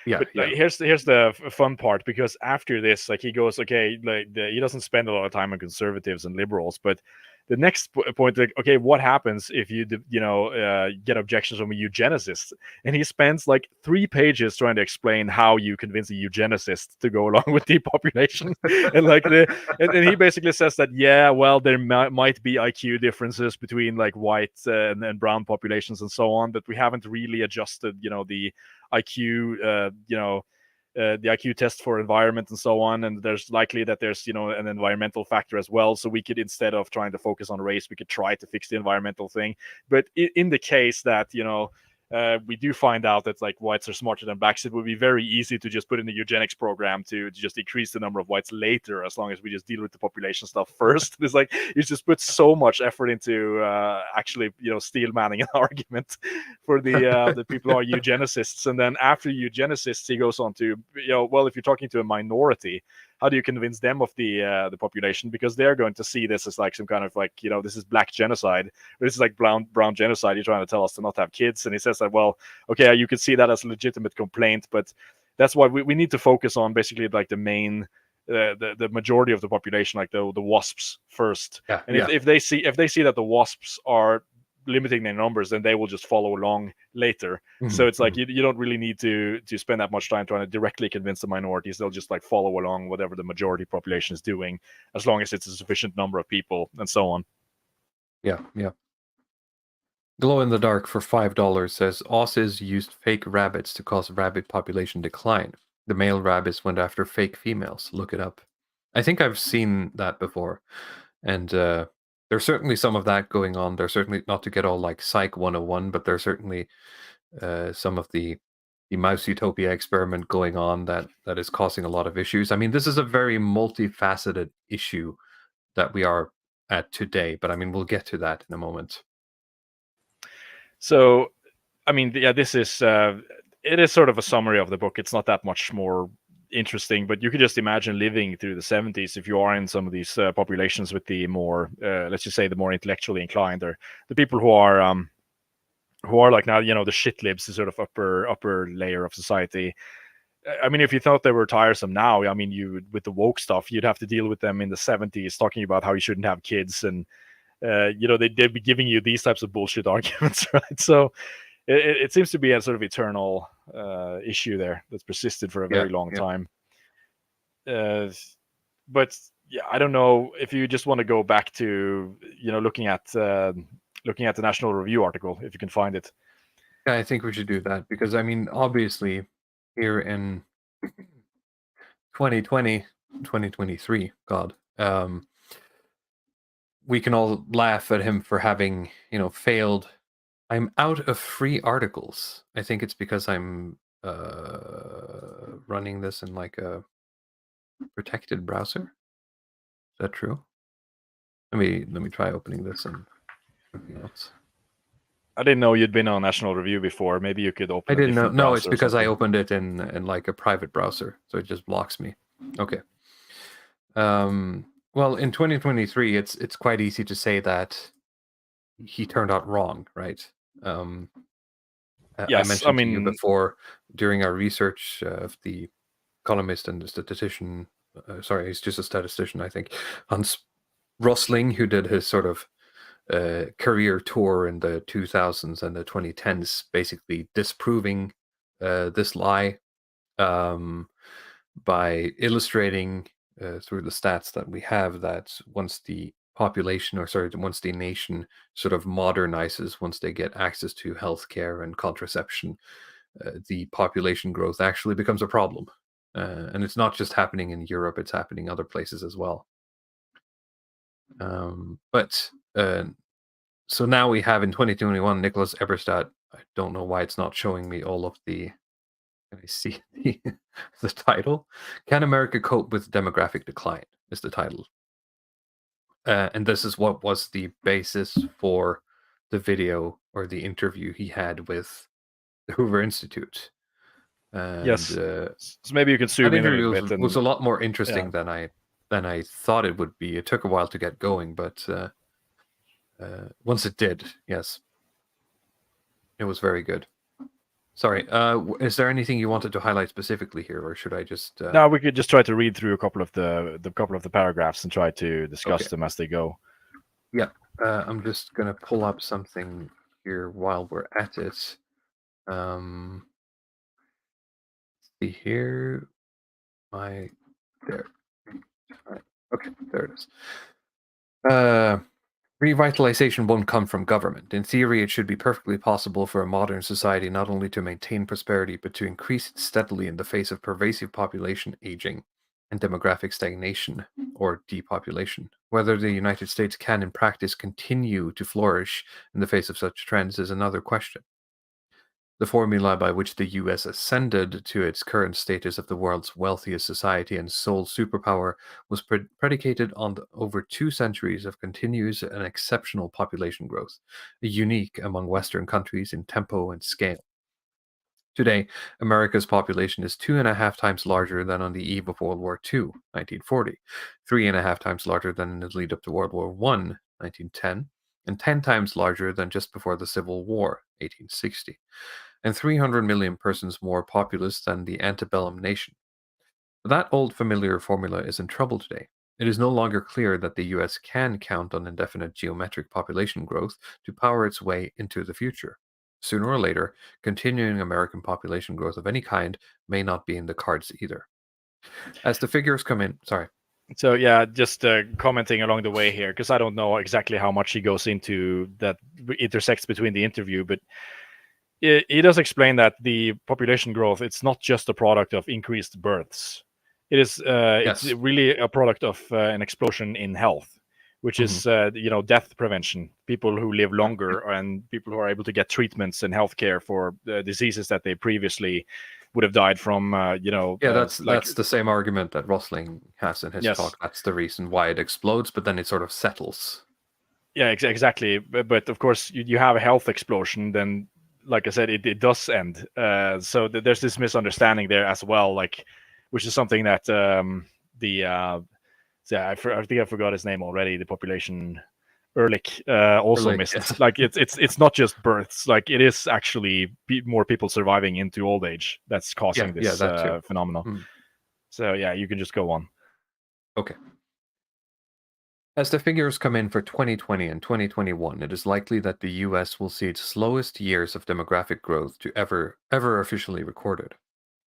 Yeah. But here's the fun part, because after this, like, he goes, okay, he doesn't spend a lot of time on conservatives and liberals, but the next point, like, okay, what happens if you get objections from a eugenicist? And he spends like 3 pages trying to explain how you convince a eugenicist to go along with depopulation. And like and he basically says that, yeah, well, there might be IQ differences between like white and brown populations and so on, but we haven't really adjusted the IQ the IQ test for environment and so on, and there's likely that there's an environmental factor as well, so we could, instead of trying to focus on race, we could try to fix the environmental thing. But in the case that we do find out that like whites are smarter than blacks, it would be very easy to just put in the eugenics program to just increase the number of whites later, as long as we just deal with the population stuff first. It's like you just put so much effort into actually steel manning an argument for the people who are eugenicists, and then after eugenicists he goes on to well, if you're talking to a minority, how do you convince them of the population? Because they're going to see this as like some kind of like, this is black genocide, or this is like brown genocide. You're trying to tell us to not have kids. And he says that, well, okay, you could see that as a legitimate complaint, but that's why we need to focus on basically like the main, the majority of the population, like the WASPs first. Yeah, and if they see that the WASPs are limiting their numbers, then they will just follow along later. So it's like you don't really need to spend that much time trying to directly convince the minorities. They'll just like follow along whatever the majority population is doing, as long as it's a sufficient number of people and so on. Yeah. Glow in the Dark for $5 says Aussies used fake rabbits to cause rabbit population decline. The male rabbits went after fake females. Look it up. I think I've seen that before, and there's certainly some of that going on. There's certainly, not to get all like Psych 101, but there's certainly some of the mouse utopia experiment going on that is causing a lot of issues. I mean, this is a very multifaceted issue that we are at today, but I mean, we'll get to that in a moment. So, I mean, yeah, this is it is sort of a summary of the book. It's not that much more interesting, but you could just imagine living through the 70s if you are in some of these populations with the more let's just say the more intellectually inclined, or the people who are like now the shit libs, the sort of upper layer of society. I mean, if you thought they were tiresome now, I mean, you with the woke stuff, you'd have to deal with them in the 70s talking about how you shouldn't have kids, and they'd be giving you these types of bullshit arguments, right? So it seems to be a sort of eternal issue there that's persisted for a very long time. But yeah, I don't know if you just want to go back to looking at looking at the National Review article if you can find it. Yeah, I think we should do that because, I mean, obviously here in 2020, 2023, God, we can all laugh at him for having, failed. I'm out of free articles. I think it's because I'm running this in like a protected browser. Is that true? Let me try opening this and something else. I didn't know you'd been on National Review before. Maybe you could open. I didn't know. No, it's because I opened it in like a private browser, so it just blocks me. Okay. Well, in 2023, it's quite easy to say that he turned out wrong, right? Yes, I mentioned to you before during our research of the columnist and the statistician. Sorry, he's just a statistician, I think. Hans Rosling, who did his sort of career tour in the 2000s and the 2010s, basically disproving this lie by illustrating through the stats that we have that once the nation sort of modernizes, once they get access to healthcare and contraception, the population growth actually becomes a problem. And it's not just happening in Europe, it's happening other places as well. So now we have in 2021, Nicholas Eberstadt. I don't know why it's not showing me all of the. Can I see the title? Can America cope with demographic decline? Is the title. And this is what was the basis for the video or the interview he had with the Hoover Institute. And, yes. So maybe you can zoom in a little bit. It was a lot more interesting than I thought it would be. It took a while to get going, but once it did, yes, it was very good. Sorry, is there anything you wanted to highlight specifically here, or should I just? No, we could just try to read through a couple of the paragraphs and try to discuss them as they go. Yeah, I'm just gonna pull up something here while we're at it. See here, there. Right. Okay, there it is. Revitalization won't come from government. In theory, it should be perfectly possible for a modern society not only to maintain prosperity, but to increase it steadily in the face of pervasive population aging and demographic stagnation or depopulation. Whether the United States can in practice continue to flourish in the face of such trends is another question. The formula by which the US ascended to its current status of the world's wealthiest society and sole superpower was predicated on over 2 centuries of continuous and exceptional population growth, unique among Western countries in tempo and scale. Today, America's population is 2.5 times larger than on the eve of World War II, 1940, 3.5 times larger than in the lead up to World War I, 1910, and 10 times larger than just before the Civil War, 1860, and 300 million persons more populous than the antebellum nation. But that old familiar formula is in trouble today. It is no longer clear that the US can count on indefinite geometric population growth to power its way into the future. Sooner or later, continuing American population growth of any kind may not be in the cards either. As the figures come in, sorry. So yeah, just commenting along the way here, because I don't know exactly how much he goes into that intersects between the interview, but he does explain that the population growth, it's not just a product of increased births. It is it's really a product of an explosion in health, which is death prevention. People who live longer and people who are able to get treatments and healthcare for diseases that they previously would have died from. That's the same argument that Rosling has in his talk. That's the reason why it explodes, but then it sort of settles. Yeah, exactly. But of course, you have a health explosion, then, like I said, it does end. So there's this misunderstanding there as well, which is something that I think I forgot his name already. The population Ehrlich also Ehrlich, missed. yes. It's not just births. It is actually more people surviving into old age that's causing this phenomenon. So yeah, you can just go on. Okay. As the figures come in for 2020 and 2021, it is likely that the US will see its slowest years of demographic growth to ever officially recorded.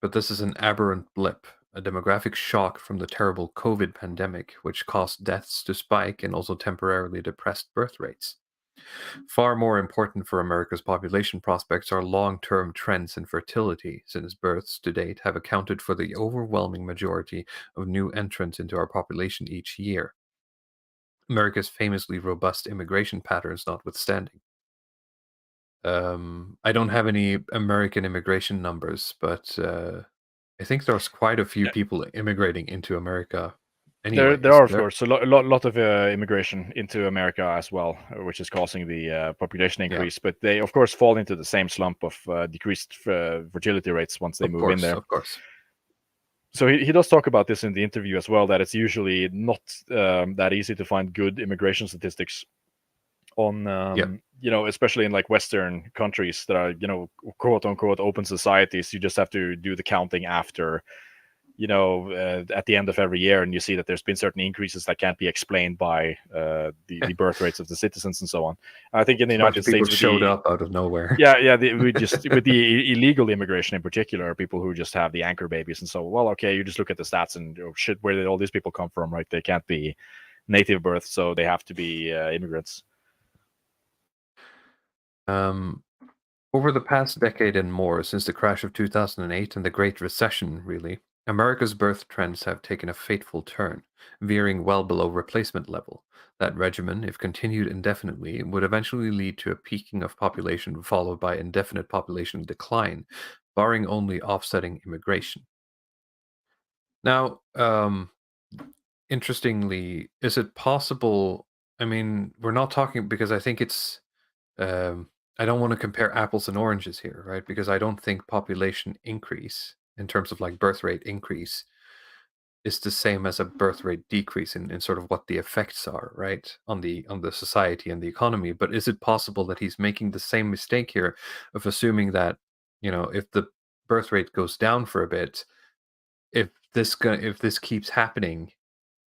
But this is an aberrant blip, a demographic shock from the terrible COVID pandemic, which caused deaths to spike and also temporarily depressed birth rates. Far more important for America's population prospects are long-term trends in fertility, since births to date have accounted for the overwhelming majority of new entrants into our population each year. America's famously robust immigration patterns notwithstanding. I don't have any American immigration numbers, but I think there's quite a few people immigrating into America. Anyway, there are, of course, a lot of immigration into America as well, which is causing the population increase. But they, of course, fall into the same slump of decreased fertility rates once they move in there. Of course. So he does talk about this in the interview as well, that it's usually not that easy to find good immigration statistics on, especially in like Western countries that are, quote unquote open societies. You just have to do the counting after, at the end of every year, and you see that there's been certain increases that can't be explained by the birth rates of the citizens and so on. I think in the United States, showed up out of nowhere. We just with the illegal immigration in particular, people who just have the anchor babies, and so, well, okay, you just look at the stats and shit, where did all these people come from, right? They can't be native births, so they have to be immigrants. Over the past decade and more, since the crash of 2008 and the Great Recession, really, America's birth trends have taken a fateful turn, veering well below replacement level. That regimen, if continued indefinitely, would eventually lead to a peaking of population followed by indefinite population decline, barring only offsetting immigration. Now, interestingly, is it possible? I mean, we're not talking, because I think it's I don't want to compare apples and oranges here, right? Because I don't think population increase in terms of like birth rate increase is the same as a birth rate decrease in sort of what the effects are, right? On the society and the economy. But is it possible that he's making the same mistake here of assuming that, if the birth rate goes down for a bit, if this keeps happening,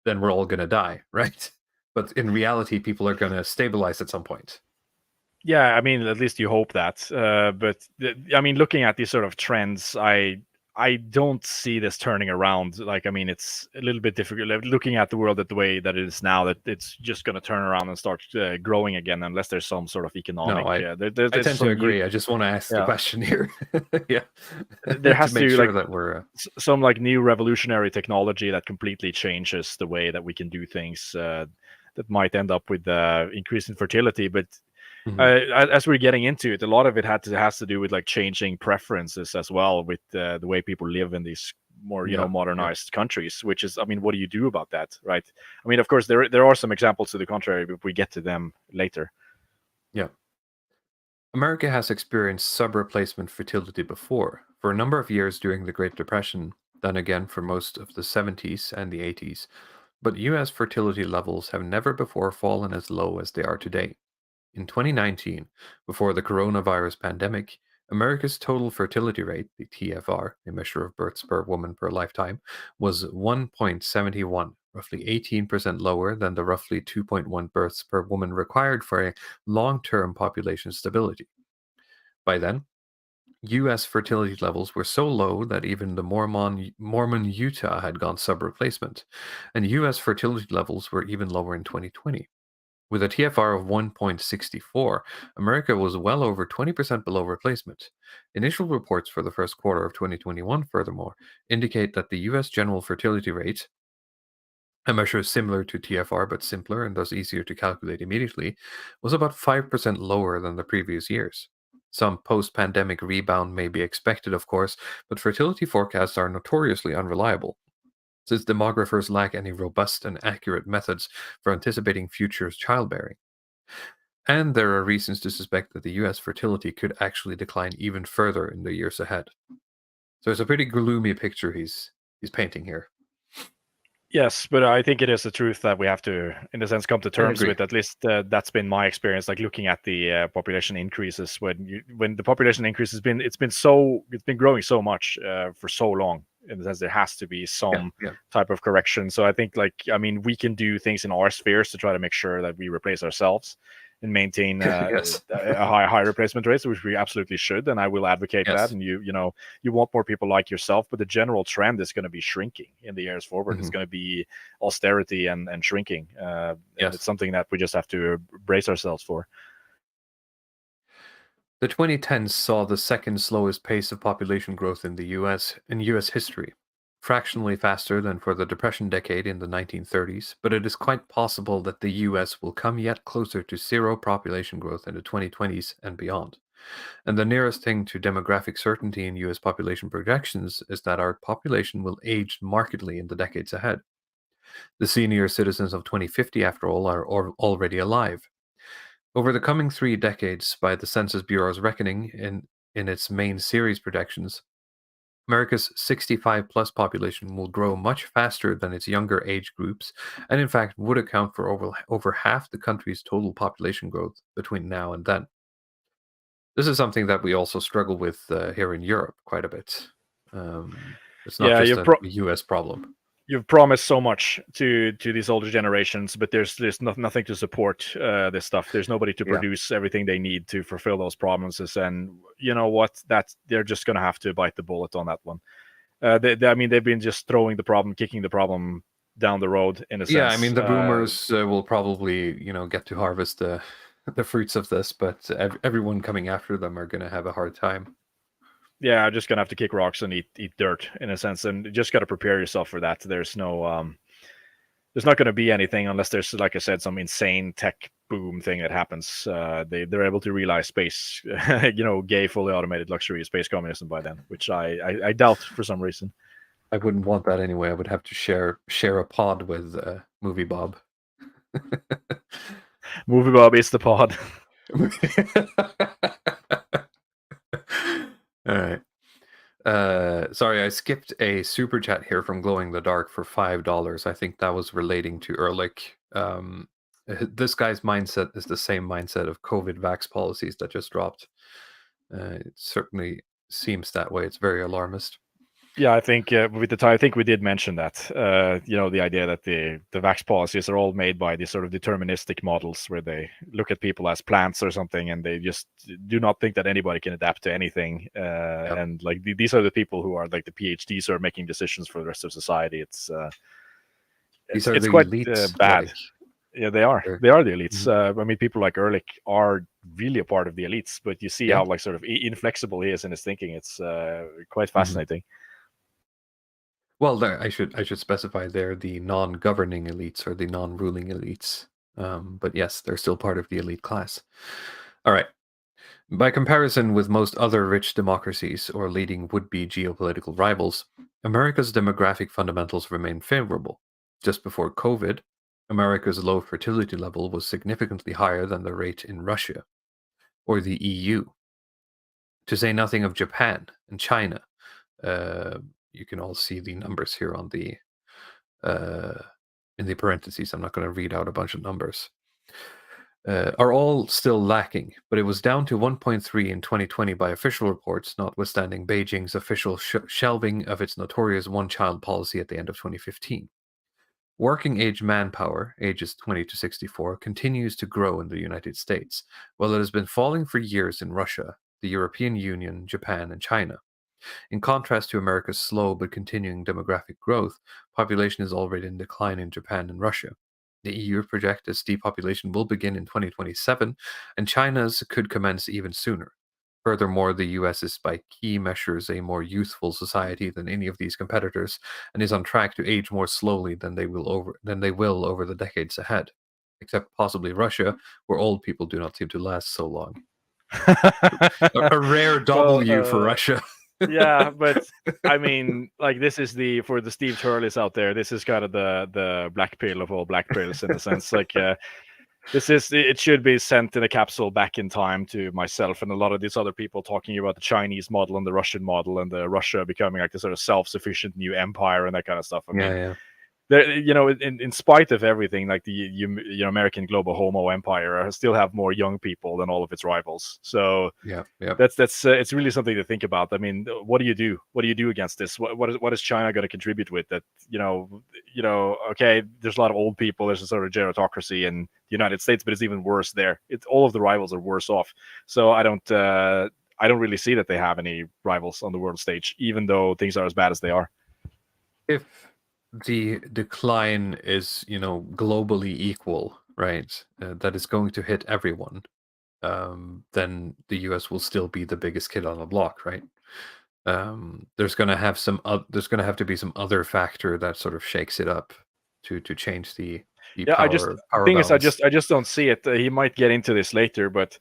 then we're all gonna die, right? But in reality, people are gonna stabilize at some point. Yeah, I mean, at least you hope that. I mean, looking at these sort of trends, I don't see this turning around. Like, I mean, it's a little bit difficult looking at the world the way that it is now, that it's just going to turn around and start growing again, unless there's some sort of economic. I tend to agree. I just want to ask the question here. There has to make be sure that we're some like new revolutionary technology that completely changes the way that we can do things. That might end up with increase in fertility, but. As we're getting into it, a lot of it has to do with like changing preferences as well, with the way people live in these more modernized countries. Which is, I mean, what do you do about that, right? I mean, of course, there are some examples to the contrary, but we get to them later. Yeah, America has experienced sub-replacement fertility before for a number of years during the Great Depression, then again for most of the 70s and the 80s. But U.S. fertility levels have never before fallen as low as they are today. In 2019, before the coronavirus pandemic, America's total fertility rate, the TFR, a measure of births per woman per lifetime, was 1.71, roughly 18% lower than the roughly 2.1 births per woman required for a long-term population stability. By then, U.S. fertility levels were so low that even the Mormon Utah had gone sub-replacement, and U.S. fertility levels were even lower in 2020. With a TFR of 1.64, America was well over 20% below replacement. Initial reports for the first quarter of 2021, furthermore, indicate that the U.S. general fertility rate, a measure similar to TFR but simpler and thus easier to calculate immediately, was about 5% lower than the previous years. Some post-pandemic rebound may be expected, of course, but fertility forecasts are notoriously unreliable, since demographers lack any robust and accurate methods for anticipating future childbearing. And there are reasons to suspect that the U.S. fertility could actually decline even further in the years ahead. So it's a pretty gloomy picture he's painting here. Yes, but I think it is the truth that we have to, in a sense, come to terms with. At least that's been my experience. Like looking at the population increases, when the population increase has been, it's been growing so much for so long. In the sense, there has to be some type of correction. So I think, we can do things in our spheres to try to make sure that we replace ourselves and maintain a high replacement rates, which we absolutely should, and I will advocate that. And you want more people like yourself, but the general trend is going to be shrinking in the years forward. It's going to be austerity and shrinking. And it's something that we just have to brace ourselves for. The 2010s saw the second slowest pace of population growth in the US in US history, fractionally faster than for the Depression decade in the 1930s, but it is quite possible that the US will come yet closer to zero population growth in the 2020s and beyond. And the nearest thing to demographic certainty in US population projections is that our population will age markedly in the decades ahead. The senior citizens of 2050, after all, are already alive. Over the coming 3 decades, by the Census Bureau's reckoning in its main series projections, America's 65-plus population will grow much faster than its younger age groups, and in fact would account for over half the country's total population growth between now and then. This is something that we also struggle with here in Europe quite a bit. It's not just a US problem. You've promised so much to these older generations, but there's nothing to support this stuff. There's nobody to produce everything they need to fulfill those promises, and you know what? They're just going to have to bite the bullet on that one. I mean, they've been just kicking the problem down the road in a sense. Yeah, I mean, the boomers will probably get to harvest the fruits of this, but everyone coming after them are going to have a hard time. Yeah, I'm just gonna have to kick rocks and eat dirt in a sense, and just got to prepare yourself for that. There's no, there's not going to be anything unless there's, like I said, some insane tech boom thing that happens. They're able to realize space, gay, fully automated luxury space communism by then, which I doubt for some reason. I wouldn't want that anyway. I would have to share a pod with Movie Bob. Movie Bob is the pod. All right. Sorry, I skipped a super chat here from Glowing the Dark for $5. I think that was relating to Ehrlich. This guy's mindset is the same mindset of COVID vax policies that just dropped. It certainly seems that way. It's very alarmist. Yeah, I think with the time, I think we did mention that. The idea that the vax policies are all made by these sort of deterministic models where they look at people as plants or something, and they just do not think that anybody can adapt to anything. And like these are the people who are like the PhDs who are making decisions for the rest of society. It's quite bad. Yeah, they are. They are the elites. I mean, people like Ehrlich are really a part of the elites, but you see how like sort of inflexible he is in his thinking. It's quite fascinating. Well, I should specify they're the non-governing elites or the non-ruling elites. But yes, they're still part of the elite class. All right. By comparison with most other rich democracies or leading would-be geopolitical rivals, America's demographic fundamentals remain favorable. Just before COVID, America's low fertility level was significantly higher than the rate in Russia or the EU. To say nothing of Japan and China. You can all see the numbers here on the in the parentheses. I'm not going to read out a bunch of numbers. Are all still lacking, but it was down to 1.3 in 2020 by official reports, notwithstanding Beijing's official shelving of its notorious one-child policy at the end of 2015. Working-age manpower, ages 20 to 64, continues to grow in the United States, while it has been falling for years in Russia, the European Union, Japan, and China. In contrast to America's slow but continuing demographic growth, population is already in decline in Japan and Russia. The EU projects its depopulation will begin in 2027, and China's could commence even sooner. Furthermore, the US is by key measures a more youthful society than any of these competitors, and is on track to age more slowly than they will over the decades ahead, except possibly Russia, where old people do not seem to last so long. a rare W for Russia. Yeah, but I mean, like this is for the Steve Turleys out there. This is kind of the black pill of all black pills in a sense. Like it should be sent in a capsule back in time to myself and a lot of these other people talking about the Chinese model and the Russian model and the Russia becoming like the sort of self-sufficient new empire and that kind of stuff. I mean, in spite of everything, like the American global homo empire still have more young people than all of its rivals. So that's it's really something to think about. I mean, what do you do? What do you do against this? What is China going to contribute with that? Okay, there's a lot of old people. There's a sort of gerontocracy in the United States, but it's even worse there. All of the rivals are worse off. So I don't really see that they have any rivals on the world stage, even though things are as bad as they are. If the decline is, globally equal, right? That is going to hit everyone. then the U.S. will still be the biggest kid on the block, right? There's going to have to be some other factor that sort of shakes it up to change the power thing is, balance. I just don't see it. He might get into this later, but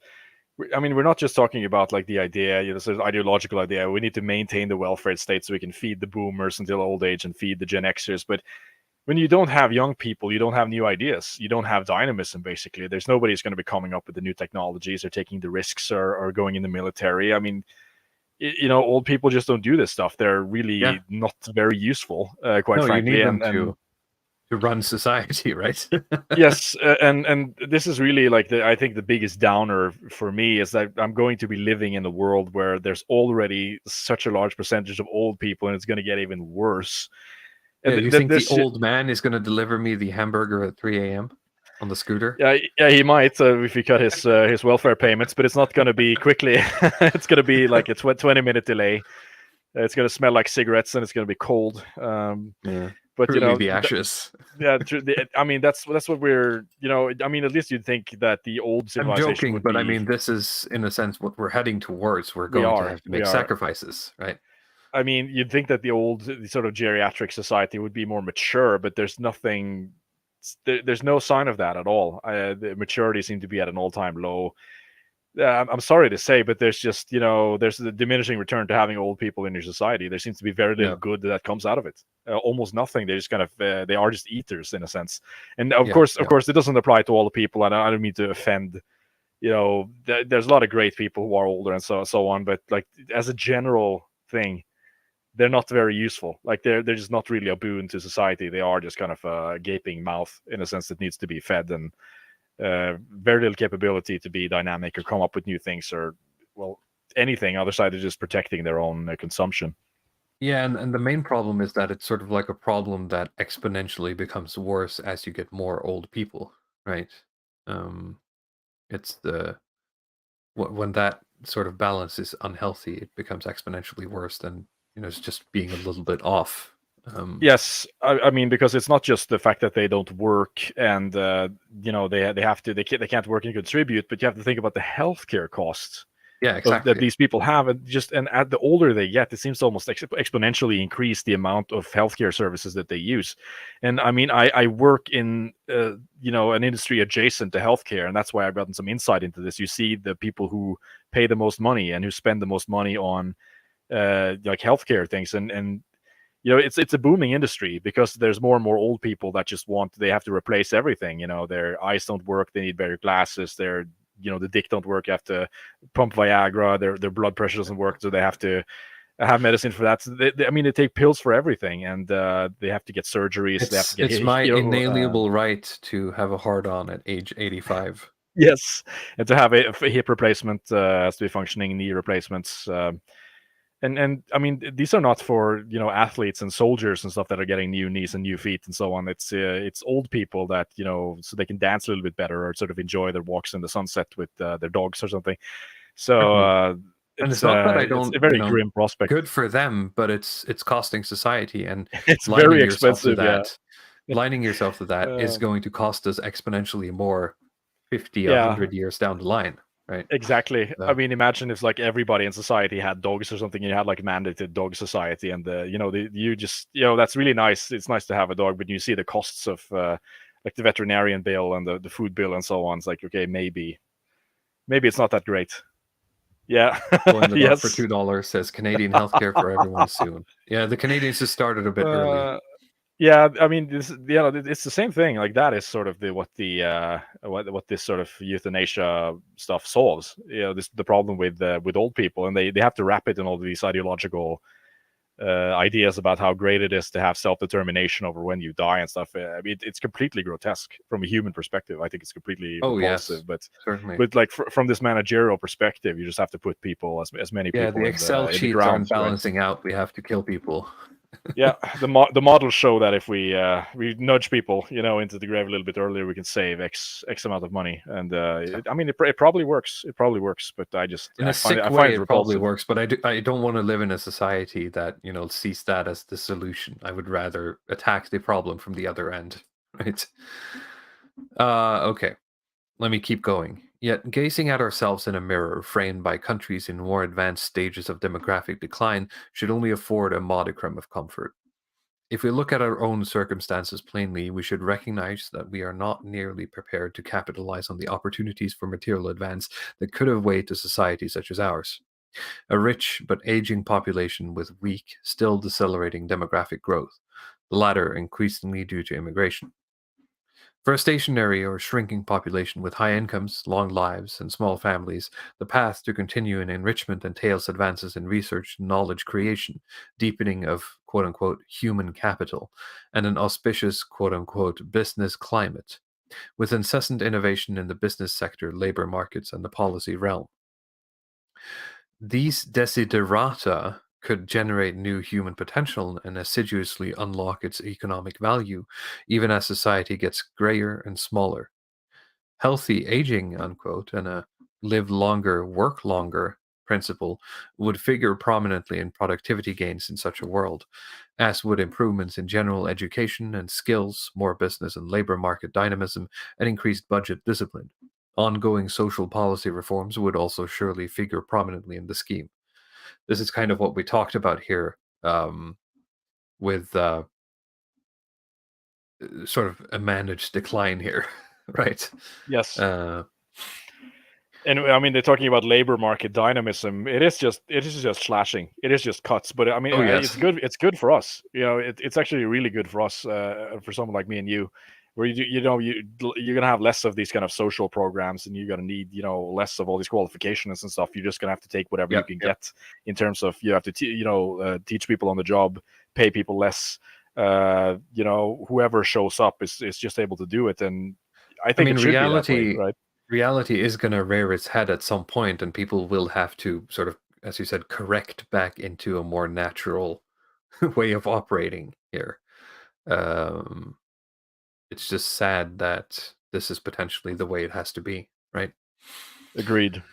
I mean, we're not just talking about like the idea, this ideological idea. We need to maintain the welfare state so we can feed the boomers until old age and feed the Gen Xers. But when you don't have young people, you don't have new ideas. You don't have dynamism, basically. There's nobody who's going to be coming up with the new technologies or taking the risks or going in the military. I mean, old people just don't do this stuff. They're really not very useful, quite frankly. You need them to run society, right? Yes, and this is really like I think the biggest downer for me is that I'm going to be living in a world where there's already such a large percentage of old people, and it's going to get even worse. And you think the old man is going to deliver me the hamburger at 3 a.m. on the scooter? Yeah, he might if he cut his welfare payments, but it's not going to be quickly. It's going to be like a 20-minute delay. It's going to smell like cigarettes, and it's going to be cold. But the ashes. I mean, that's what we're. I mean, at least you'd think that the old civilization. I'm joking, but I mean, this is in a sense what we're heading towards. We're going to have to make sacrifices, right? I mean, you'd think that the sort of geriatric society would be more mature, but there's nothing. There's no sign of that at all. The maturity seems to be at an all-time low. I'm sorry to say, but there's just there's a diminishing return to having old people in your society. There seems to be very little good that comes out of it. Almost nothing. They just kind of they are just eaters in a sense. And of course, it doesn't apply to all the people. And I don't mean to offend. There's a lot of great people who are older and so on. But like as a general thing, they're not very useful. Like they're just not really a boon to society. They are just kind of a gaping mouth in a sense that needs to be fed and. Very little capability to be dynamic or come up with new things or anything other side of just protecting their own consumption. Yeah, and the main problem is that it's sort of like a problem that exponentially becomes worse as you get more old people, right? It's when that sort of balance is unhealthy, it becomes exponentially worse than it's just being a little bit off. Yes, I mean, because it's not just the fact that they don't work and they can't work and contribute, but you have to think about the healthcare costs. Yeah, exactly. That these people have, and at the older they get, it seems to almost exponentially increase the amount of healthcare services that they use. And I mean, I work in an industry adjacent to healthcare, and that's why I've gotten some insight into this. You see the people who pay the most money and who spend the most money on like healthcare things, and it's a booming industry because there's more and more old people that just they have to replace everything. Their eyes don't work, they need better glasses. The dick don't work, you have to pump Viagra. Their blood pressure doesn't work, so they have to have medicine for that. So they take pills for everything, and they have to get surgeries. They have to get. It's my inalienable right to have a hard-on at age 85. Yes, and to have a hip replacement, has to be functioning knee replacements. And I mean, these are not for athletes and soldiers and stuff that are getting new knees and new feet and so on. It's old people that so they can dance a little bit better or sort of enjoy their walks in the sunset with their dogs or something. So it's not that I don't. It's a very grim prospect. Good for them, but it's costing society, and it's very expensive. Lining yourself to that is going to cost us exponentially more 50, 100 years down the line. Right. Exactly. Yeah. I mean, imagine if like everybody in society had dogs or something, and you had like mandated dog society, and you just that's really nice. It's nice to have a dog, but you see the costs of like the veterinarian bill and the food bill and so on. It's like, okay, maybe it's not that great. Yeah. Yes. For $2 says Canadian healthcare for everyone soon. Yeah, the Canadians just started a bit early. Yeah, I mean, it's the same thing. Like that is sort of what this sort of euthanasia stuff solves. The problem with old people, and they have to wrap it in all these ideological ideas about how great it is to have self-determination over when you die and stuff. I mean, it's completely grotesque from a human perspective. I think it's completely repulsive. Yes, but certainly, but like from this managerial perspective, you just have to put people as many people. Yeah, the Excel sheets aren't balancing out. We have to kill people. Yeah, the models show that if we nudge people, into the grave a little bit earlier, we can save X amount of money. And I mean, it probably works. It probably works, but I find it probably works. But I don't want to live in a society that sees that as the solution. I would rather attack the problem from the other end, right? Okay, let me keep going. Yet, gazing at ourselves in a mirror framed by countries in more advanced stages of demographic decline should only afford a modicum of comfort. If we look at our own circumstances plainly, we should recognize that we are not nearly prepared to capitalize on the opportunities for material advance that could have weighed to societies such as ours. A rich but aging population with weak, still decelerating demographic growth, the latter increasingly due to immigration. For a stationary or shrinking population with high incomes, long lives, and small families, the path to continuing enrichment entails advances in research and knowledge creation, deepening of quote-unquote human capital, and an auspicious quote-unquote business climate, with incessant innovation in the business sector, labor markets, and the policy realm. These desiderata could generate new human potential and assiduously unlock its economic value, even as society gets grayer and smaller. Healthy aging, unquote, and a live longer, work longer principle would figure prominently in productivity gains in such a world, as would improvements in general education and skills, more business and labor market dynamism, and increased budget discipline. Ongoing social policy reforms would also surely figure prominently in the scheme. This is kind of what we talked about here with sort of a managed decline here, right? Yes. And I mean, they're talking about labor market dynamism. It is just slashing. It is just cuts. But I mean, it's good. It's good for us. You know, it's actually really good for us. For someone like me and you, where you're gonna have less of these kind of social programs, and you're gonna need less of all these qualifications and stuff. You're just gonna have to take whatever you can get in terms of you have to teach people on the job, pay people less. Whoever shows up is just able to do it, and I think it should be that way, right? Reality is going to rear its head at some point, and people will have to sort of, as you said, correct back into a more natural way of operating here. It's just sad that this is potentially the way it has to be, right? Agreed.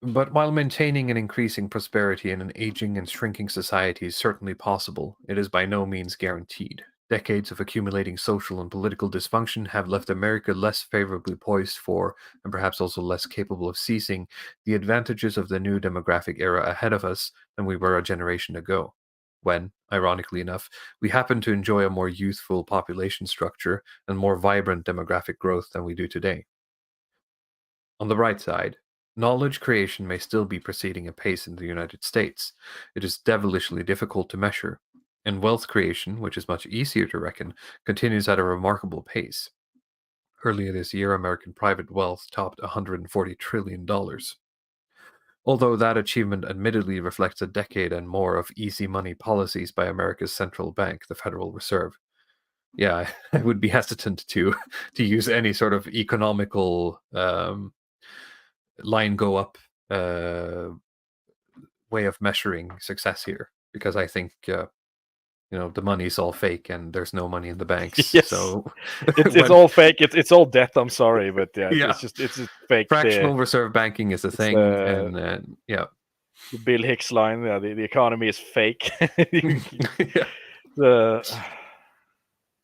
But while maintaining and increasing prosperity in an aging and shrinking society is certainly possible, it is by no means guaranteed. Decades of accumulating social and political dysfunction have left America less favorably poised for, and perhaps also less capable of seizing, the advantages of the new demographic era ahead of us than we were a generation ago, when, ironically enough, we happen to enjoy a more youthful population structure and more vibrant demographic growth than we do today. On the right side, knowledge creation may still be proceeding apace in the United States. It is devilishly difficult to measure. And wealth creation, which is much easier to reckon, continues at a remarkable pace. Earlier this year, American private wealth topped $140 trillion. Although that achievement admittedly reflects a decade and more of easy money policies by America's central bank, the Federal Reserve. Yeah, I would be hesitant to use any sort of economical line go up way of measuring success here, because I think the money's all fake and there's no money in the banks. Yes. So it's all fake. It's all debt. I'm sorry, but it's just fake. Fractional reserve banking is a thing, and the Bill Hicks line. The economy is fake.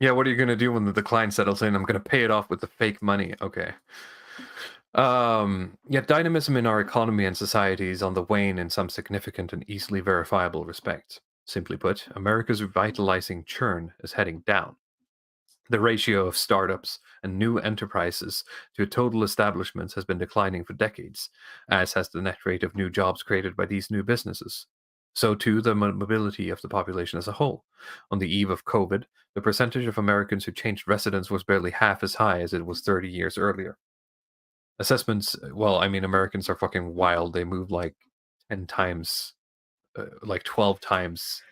Yeah, what are you going to do when the decline settles in? I'm going to pay it off with the fake money. Okay. Yet dynamism in our economy and society is on the wane in some significant and easily verifiable respects. Simply put, America's revitalizing churn is heading down. The ratio of startups and new enterprises to total establishments has been declining for decades, as has the net rate of new jobs created by these new businesses. So too the mobility of the population as a whole. On the eve of COVID, the percentage of Americans who changed residence was barely half as high as it was 30 years earlier. Assessments, well, I mean, Americans are fucking wild. They move like 10 times, like 12 times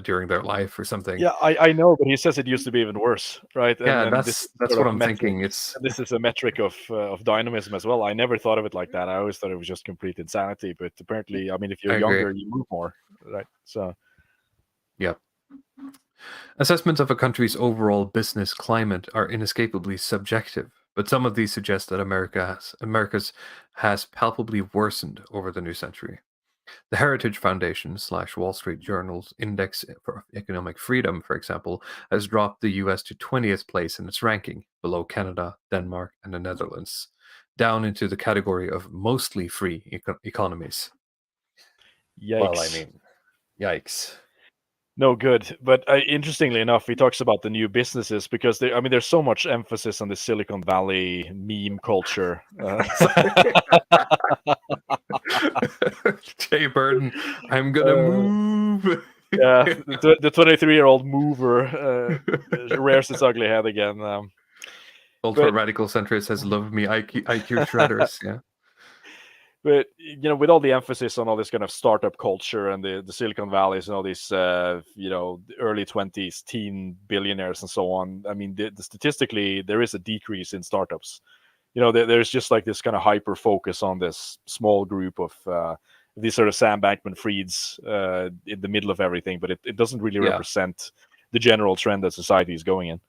during their life or something. Yeah, I know, but he says it used to be even worse, right? Yeah, that's what I'm thinking. This is a metric of dynamism as well. I never thought of it like that. I always thought it was just complete insanity, but apparently, I mean, if you're younger, you move more, right? So, yeah. Assessments of a country's overall business climate are inescapably subjective, but some of these suggest that America's has palpably worsened over the new century. The Heritage Foundation / Wall Street Journal's Index for Economic Freedom, for example, has dropped the US to 20th place in its ranking, below Canada, Denmark, and the Netherlands. down into the category of mostly free economies. Yikes. Well, I mean, yikes. No good. But interestingly enough, he talks about the new businesses because there's so much emphasis on the Silicon Valley meme culture. Jay Burden, I'm gonna move. Yeah, the 23-year-old mover rears its ugly head again. Ultra radical centrist says, "Love me, IQ shredders." Yeah. But with all the emphasis on all this kind of startup culture and the Silicon Valleys and all these early 20s teen billionaires and so on, I mean, statistically there is a decrease in startups. There's just like this kind of hyper focus on this small group of these sort of Sam Bankman-Frieds in the middle of everything, but it doesn't really represent the general trend that society is going in.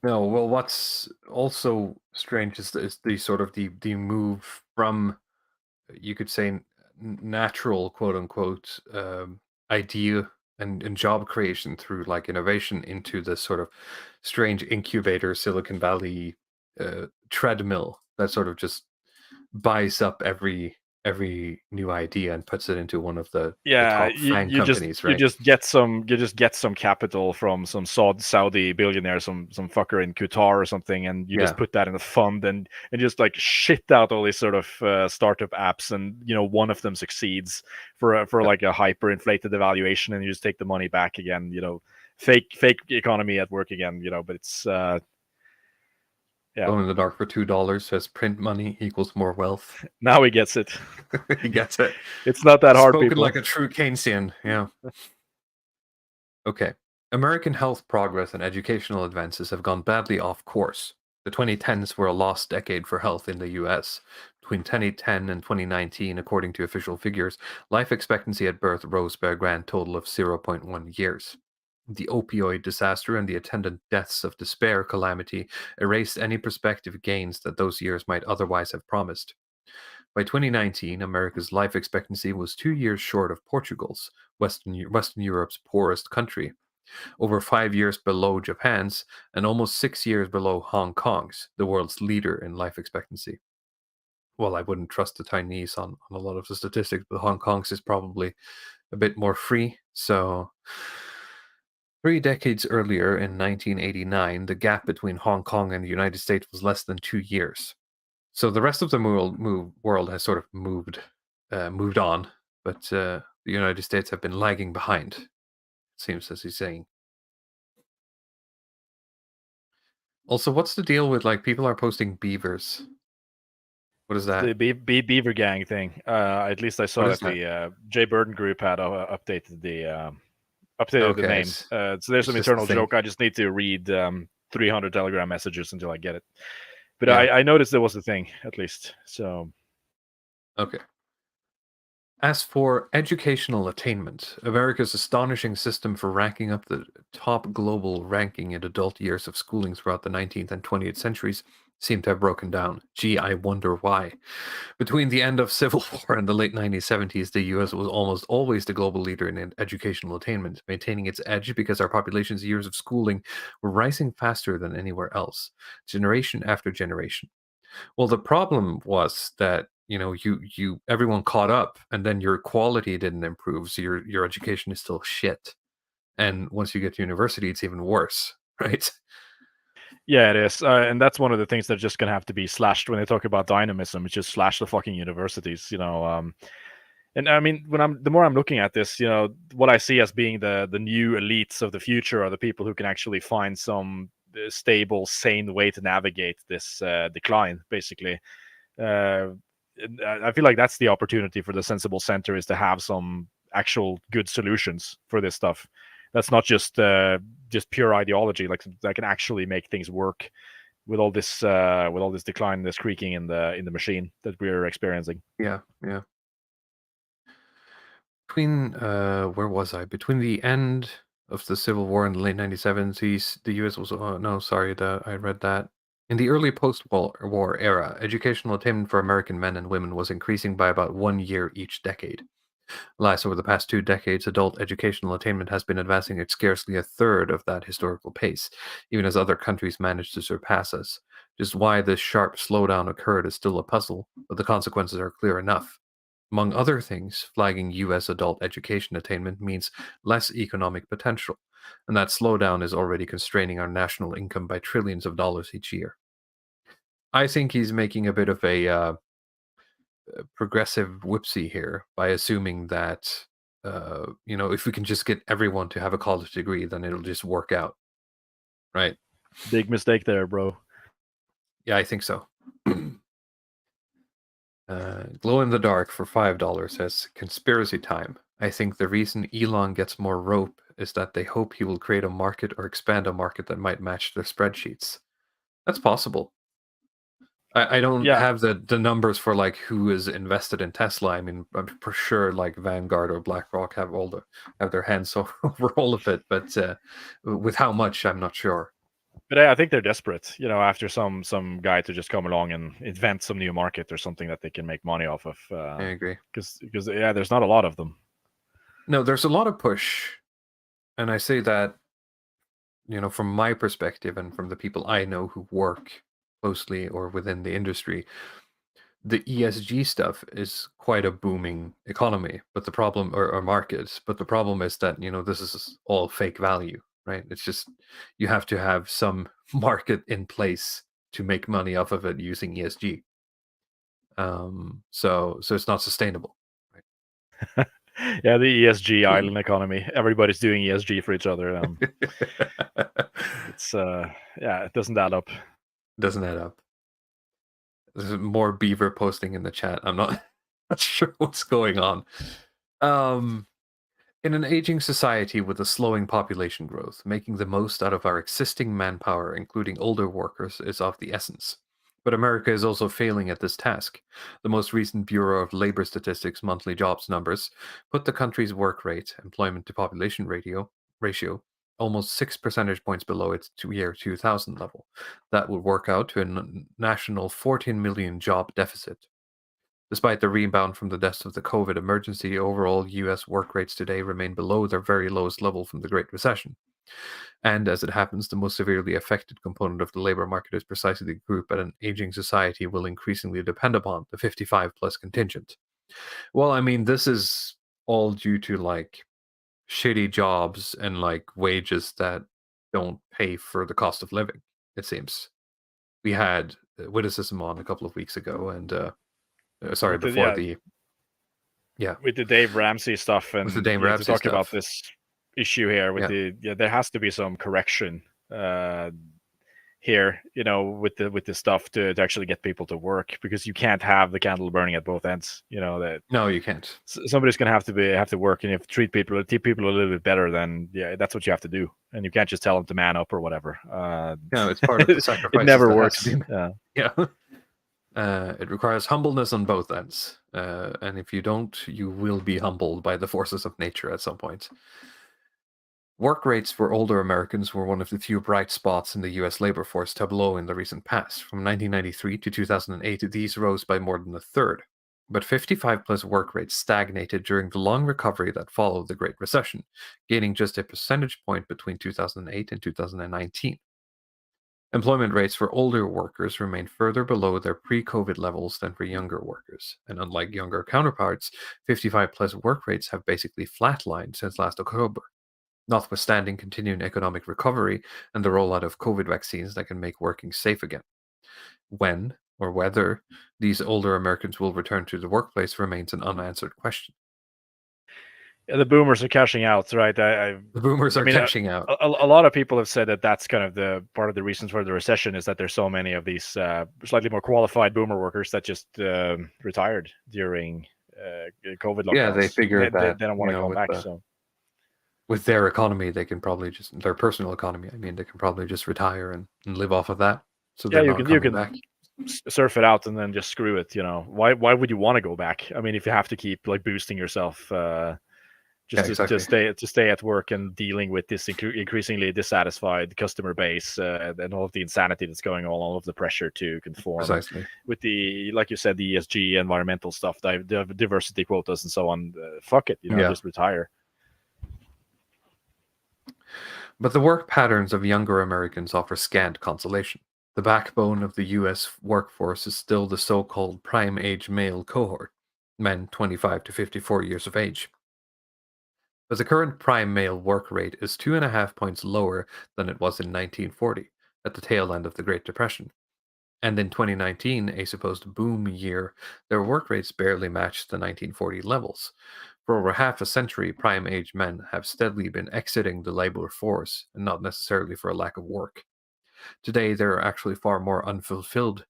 No, well, what's also strange is the sort of the move from, you could say, natural quote unquote idea and job creation through like innovation into this sort of strange incubator Silicon Valley treadmill that sort of just buys up every new idea and puts it into one of the top FANG companies, right? You just get some capital from some Saudi billionaire, some fucker in Qatar or something, and you just put that in a fund and just like shit out all these sort of startup apps, and one of them succeeds for like a hyper inflated evaluation, and you just take the money back again. Fake economy at work again. But it's Going in the dark for $2 says print money equals more wealth. Now he gets it. He gets it. It's not that hard, Spoken people. like a true Keynesian. Yeah. Okay. American health progress and educational advances have gone badly off course. The 2010s were a lost decade for health in the US. Between 2010 and 2019, according to official figures, life expectancy at birth rose by a grand total of 0.1 years. The opioid disaster and the attendant deaths of despair calamity erased any prospective gains that those years might otherwise have promised. By 2019, America's life expectancy was 2 years short of Portugal's, Western Europe's poorest country, over 5 years below Japan's, and almost 6 years below Hong Kong's, the world's leader in life expectancy. Well, I wouldn't trust the Chinese on a lot of the statistics, but Hong Kong's is probably a bit more free, so... 3 decades earlier, in 1989, the gap between Hong Kong and the United States was less than 2 years. So the rest of the world has sort of moved on, but the United States have been lagging behind, it seems, as he's saying. Also, what's the deal with, like, people are posting beavers? What is that? The beaver gang thing. At least I saw that the Jay Burden group had updated the... Updated the name. So there's some internal joke. I just need to read 300 Telegram messages until I get it. But I noticed there was a thing, at least. So, okay. As for educational attainment, America's astonishing system for ranking up the top global ranking in adult years of schooling throughout the 19th and 20th centuries seemed to have broken down. Gee, I wonder why. Between the end of Civil War and the late 1970s, the US was almost always the global leader in educational attainment, maintaining its edge because our population's years of schooling were rising faster than anywhere else, generation after generation. Well, the problem was that everyone caught up, and then your quality didn't improve, so your education is still shit. And once you get to university, it's even worse, right? Yeah, it is. And that's one of the things that's just going to have to be slashed when they talk about dynamism. It's just slash the fucking universities, And I mean, the more I'm looking at this, what I see as being the new elites of the future are the people who can actually find some stable, sane way to navigate this decline, basically. I feel like that's the opportunity for the sensible center, is to have some actual good solutions for this stuff. That's not just pure ideology, like that can actually make things work with all this decline, this creaking in the machine that we're experiencing. Yeah. Between where was I? Between the end of the Civil War in the late 1970s, the U.S. was I read that. In the early post-war era, educational attainment for American men and women was increasing by about 1 year each decade. Alas, over the past 2 decades, adult educational attainment has been advancing at scarcely a third of that historical pace, even as other countries manage to surpass us. Just why this sharp slowdown occurred is still a puzzle, but the consequences are clear enough. Among other things, flagging US adult education attainment means less economic potential, and that slowdown is already constraining our national income by trillions of dollars each year. I think he's making a bit of a progressive whoopsie here by assuming that, if we can just get everyone to have a college degree, then it'll just work out. Right? Big mistake there, bro. Yeah, I think so. Glow in the Dark for $5 says, conspiracy time. I think the reason Elon gets more rope is that they hope he will create a market or expand a market that might match their spreadsheets. That's possible. I don't have the numbers for like who is invested in Tesla. I mean, I'm for sure like Vanguard or BlackRock have their hands over all of it, but with how much, I'm not sure. But I think they're desperate, after some guy to just come along and invent some new market or something that they can make money off of. I agree. Because there's not a lot of them. No, there's a lot of push, and I say that, from my perspective and from the people I know who work closely or within the industry, the ESG stuff is quite a booming economy, but the problem or market, but the problem is that, this is all fake value, right? It's just, you have to have some market in place to make money off of it using ESG. So it's not sustainable. Right? Yeah, the ESG island economy. Everybody's doing ESG for each other. It's it doesn't add up. Doesn't add up. There's more beaver posting in the chat. I'm not sure what's going on. In an aging society with a slowing population growth, making the most out of our existing manpower, including older workers, is of the essence. But America is also failing at this task. The most recent Bureau of Labor Statistics monthly jobs numbers put the country's work rate, employment to population ratio, almost 6 percentage points below its year 2000 level. That would work out to a national 14 million job deficit. Despite the rebound from the depths of the COVID emergency, overall U.S. work rates today remain below their very lowest level from the Great Recession. And as it happens, the most severely affected component of the labor market is precisely the group that an aging society will increasingly depend upon, the 55-plus contingent. Well, I mean, this is all due to, like, shitty jobs and, like, wages that don't pay for the cost of living, it seems. We had witticism on a couple of weeks ago, and with the Dave Ramsey stuff, and with the Dave Ramsey to talk stuff. about this issue here with there has to be some correction here, with the stuff to actually get people to work, because you can't have the candle burning at both ends. No, you can't. Somebody's gonna have to work, and if you treat people a little bit better, then that's what you have to do, and you can't just tell them to man up or whatever. No, it's part of the sacrifice. It never works. It requires humbleness on both ends, and if you don't, you will be humbled by the forces of nature at some point. Work rates for older Americans were one of the few bright spots in the U.S. labor force tableau in the recent past. From 1993 to 2008, these rose by more than a third. But 55-plus work rates stagnated during the long recovery that followed the Great Recession, gaining just a percentage point between 2008 and 2019. Employment rates for older workers remain further below their pre-COVID levels than for younger workers. And unlike younger counterparts, 55-plus work rates have basically flatlined since last October, notwithstanding continuing economic recovery and the rollout of COVID vaccines that can make working safe again. When or whether these older Americans will return to the workplace remains an unanswered question. Yeah, the boomers are cashing out, right? The boomers are cashing out. A lot of people have said that that's kind of the part of the reasons for the recession, is that there's so many of these slightly more qualified boomer workers that just retired during COVID lockdowns. Yeah, they figured that they don't want to go back. So with their economy, they can probably just, their personal economy, I mean, they can probably just retire and live off of that. So you can surf it out and then just screw it. Why would you want to go back? I mean, if you have to keep like boosting yourself. To stay at work and dealing with this increasingly dissatisfied customer base and all of the insanity that's going on, all of the pressure to conform. Precisely. With the, like you said, the ESG, environmental stuff, the diversity quotas and so on. Fuck it, just retire. But the work patterns of younger Americans offer scant consolation. the backbone of the U.S. workforce is still the so-called prime age male cohort, men 25 to 54 years of age. But the current prime male work rate is 2.5 points lower than it was in 1940, at the tail end of the Great Depression. And in 2019, a supposed boom year, their work rates barely matched the 1940 levels. For over half a century, prime age men have steadily been exiting the labor force, and not necessarily for a lack of work. Today, there are actually far more unfilled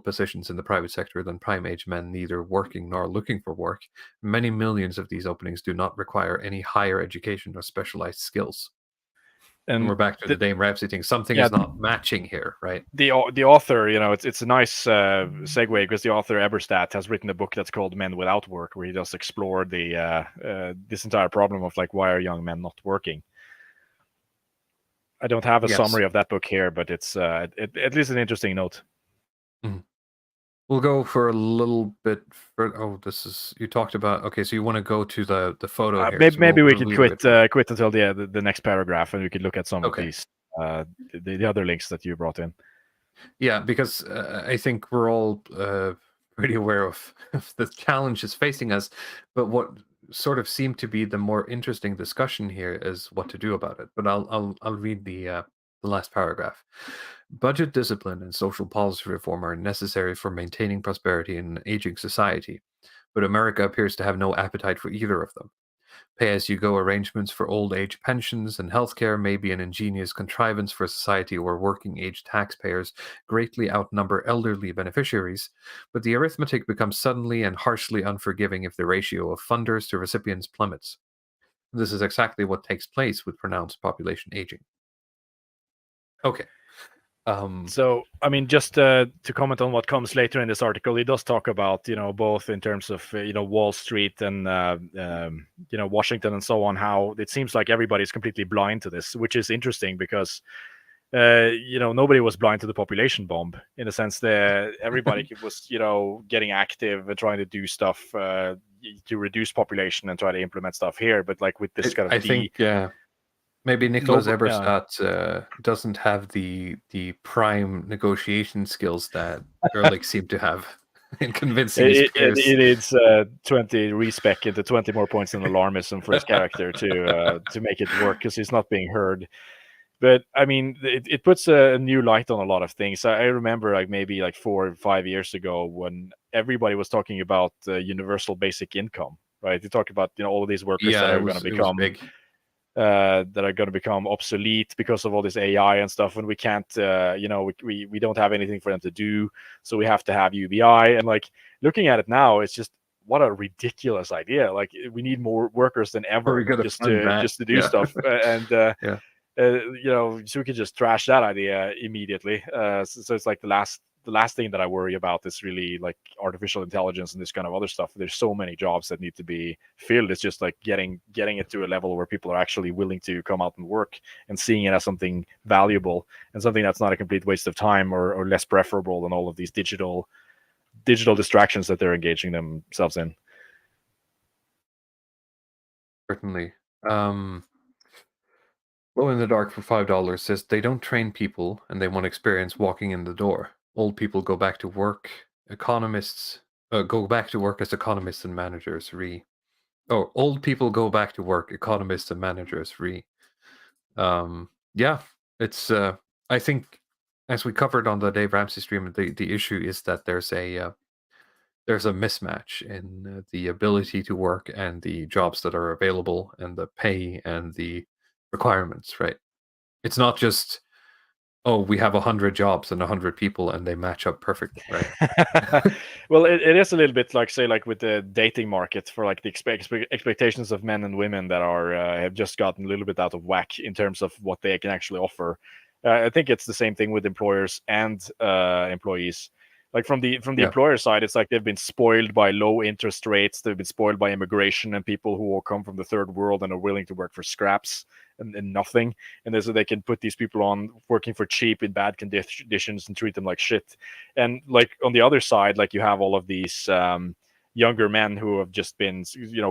positions in the private sector than prime age men neither working nor looking for work. Many millions of these openings do not require any higher education or specialized skills. And we're back to the Dame Ramsey thing. Something is not matching here, right? The author, it's a nice segue, because the author Eberstadt has written a book that's called Men Without Work, where he does explore this entire problem of like, why are young men not working? I don't have a summary of that book here, but it's at least an interesting note. Mm-hmm. We'll go for a little bit further. Oh, this is, you talked about, okay, so you want to go to the photo here. Maybe we can quit until the next paragraph, and we could look at some of these the other links that you brought in. Yeah, because I think we're all pretty aware of the challenges facing us, but what sort of seemed to be the more interesting discussion here is what to do about it. But I'll read the last paragraph. Budget discipline and social policy reform are necessary for maintaining prosperity in an aging society, but America appears to have no appetite for either of them. Pay-as-you-go arrangements for old age pensions and healthcare may be an ingenious contrivance for a society where working-age taxpayers greatly outnumber elderly beneficiaries, but the arithmetic becomes suddenly and harshly unforgiving if the ratio of funders to recipients plummets. This is exactly what takes place with pronounced population aging. Okay. So, I mean, just to comment on what comes later in this article, he does talk about, both in terms of, Wall Street and, Washington and so on, how it seems like everybody's completely blind to this, which is interesting because, nobody was blind to the population bomb, in a sense that everybody was, getting active and trying to do stuff to reduce population and try to implement stuff here. But like with this kind of maybe Nicholas Eberstadt doesn't have the prime negotiation skills that Ehrlich seemed to have in convincing his peers. It needs 20 respec into 20 more points in alarmism for his character to make it work, because he's not being heard. But I mean, it puts a new light on a lot of things. I remember maybe 4 or 5 years ago when everybody was talking about universal basic income, right? They talk about all of these workers that are going to become big. That are going to become obsolete because of all this AI and stuff, and we can't, we don't have anything for them to do, so we have to have UBI. And looking at it now, it's just what a ridiculous idea. We need more workers than ever just to do stuff, and so we could just trash that idea immediately. So it's the last thing that I worry about is really artificial intelligence and this kind of other stuff. There's so many jobs that need to be filled. It's just getting it to a level where people are actually willing to come out and work and seeing it as something valuable and something that's not a complete waste of time or less preferable than all of these digital distractions that they're engaging themselves in. Certainly. Glow in the Dark for $5 says they don't train people and they want experience walking in the door. Old people go back to work. Economists go back to work as economists and managers. Old people go back to work. Economists and managers. It's. I think, as we covered on the Dave Ramsey stream, the issue is that there's a mismatch in the ability to work and the jobs that are available and the pay and the requirements. Right. It's not just, we have 100 jobs and 100 people and they match up perfectly, right? Well, it is a little bit with the dating market for the expectations of men and women that are have just gotten a little bit out of whack in terms of what they can actually offer. I think it's the same thing with employers and employees. From the employer side, it's they've been spoiled by low interest rates. They've been spoiled by immigration and people who will come from the third world and are willing to work for scraps and nothing. And so they can put these people on working for cheap in bad conditions and treat them like shit. And on the other side, you have all of these younger men who have just been,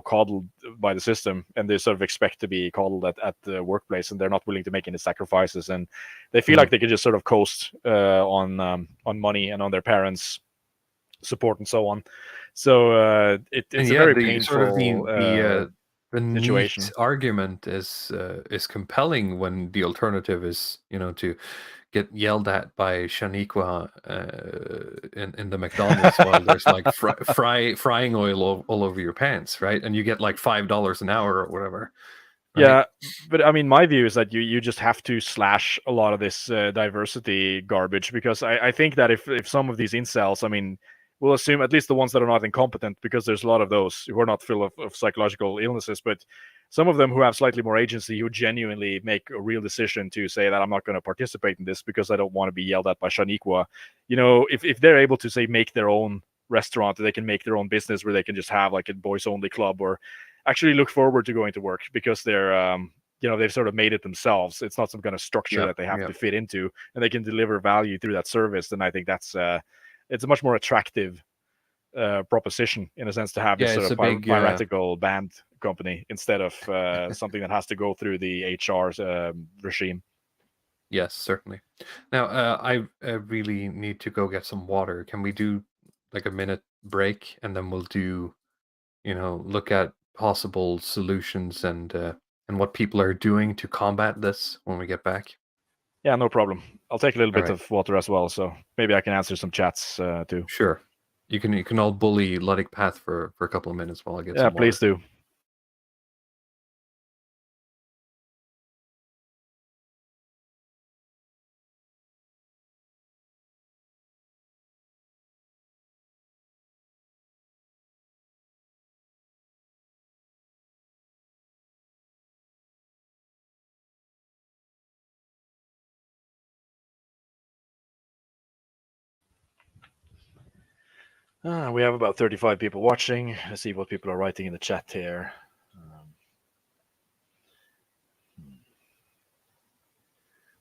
coddled by the system, and they sort of expect to be coddled at the workplace, and they're not willing to make any sacrifices, and they feel like they can just sort of coast on money and on their parents' support and so on. So it's a very painful sort of the situation. neat argument is compelling when the alternative is, to get yelled at by Shaniqua in the McDonald's while there's like frying oil all over your pants, right? And you get like $5 an hour or whatever. Right? Yeah, but I mean, my view is that you just have to slash a lot of this diversity garbage, because I think that if some of these incels, I mean, we'll assume at least the ones that are not incompetent, because there's a lot of those who are not full of psychological illnesses, but some of them who have slightly more agency, who genuinely make a real decision to say that I'm not going to participate in this because I don't want to be yelled at by Shaniqua. If they're able to, say, make their own restaurant, they can make their own business where they can just have like a boys only club, or actually look forward to going to work because they're they've sort of made it themselves. It's not some kind of structure that they have to fit into, and they can deliver value through that service. And I think that's it's a much more attractive proposition, in a sense, to have this sort of piratical band company instead of something that has to go through the HR regime. Yes, certainly. Now, I really need to go get some water. Can we do like a minute break, and then we'll do, look at possible solutions and what people are doing to combat this when we get back? Yeah, no problem. I'll take a little bit of water as well, so maybe I can answer some chats too. Sure. You can all bully Luddic Path for a couple of minutes while I get some water. Yeah, please do. We have about 35 people watching. Let's see what people are writing in the chat here.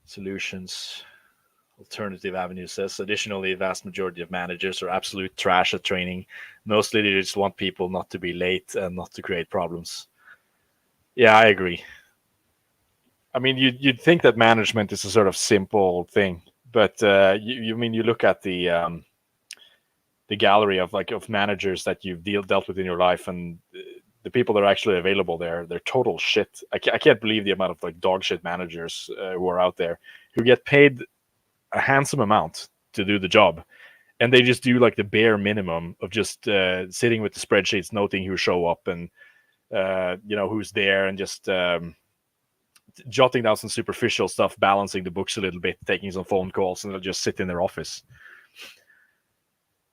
Solutions. Alternative Avenue says, additionally, vast majority of managers are absolute trash at training. Mostly they just want people not to be late and not to create problems. Yeah, I agree. I mean, you'd think that management is a sort of simple thing, but you look at the gallery of managers that you've dealt with in your life, and the people that are actually available there, they're total shit. I can't believe the amount of dog shit managers who are out there who get paid a handsome amount to do the job, and they just do the bare minimum of just sitting with the spreadsheets, noting who show up and who's there, and just jotting down some superficial stuff, balancing the books a little bit, taking some phone calls, and they'll just sit in their office.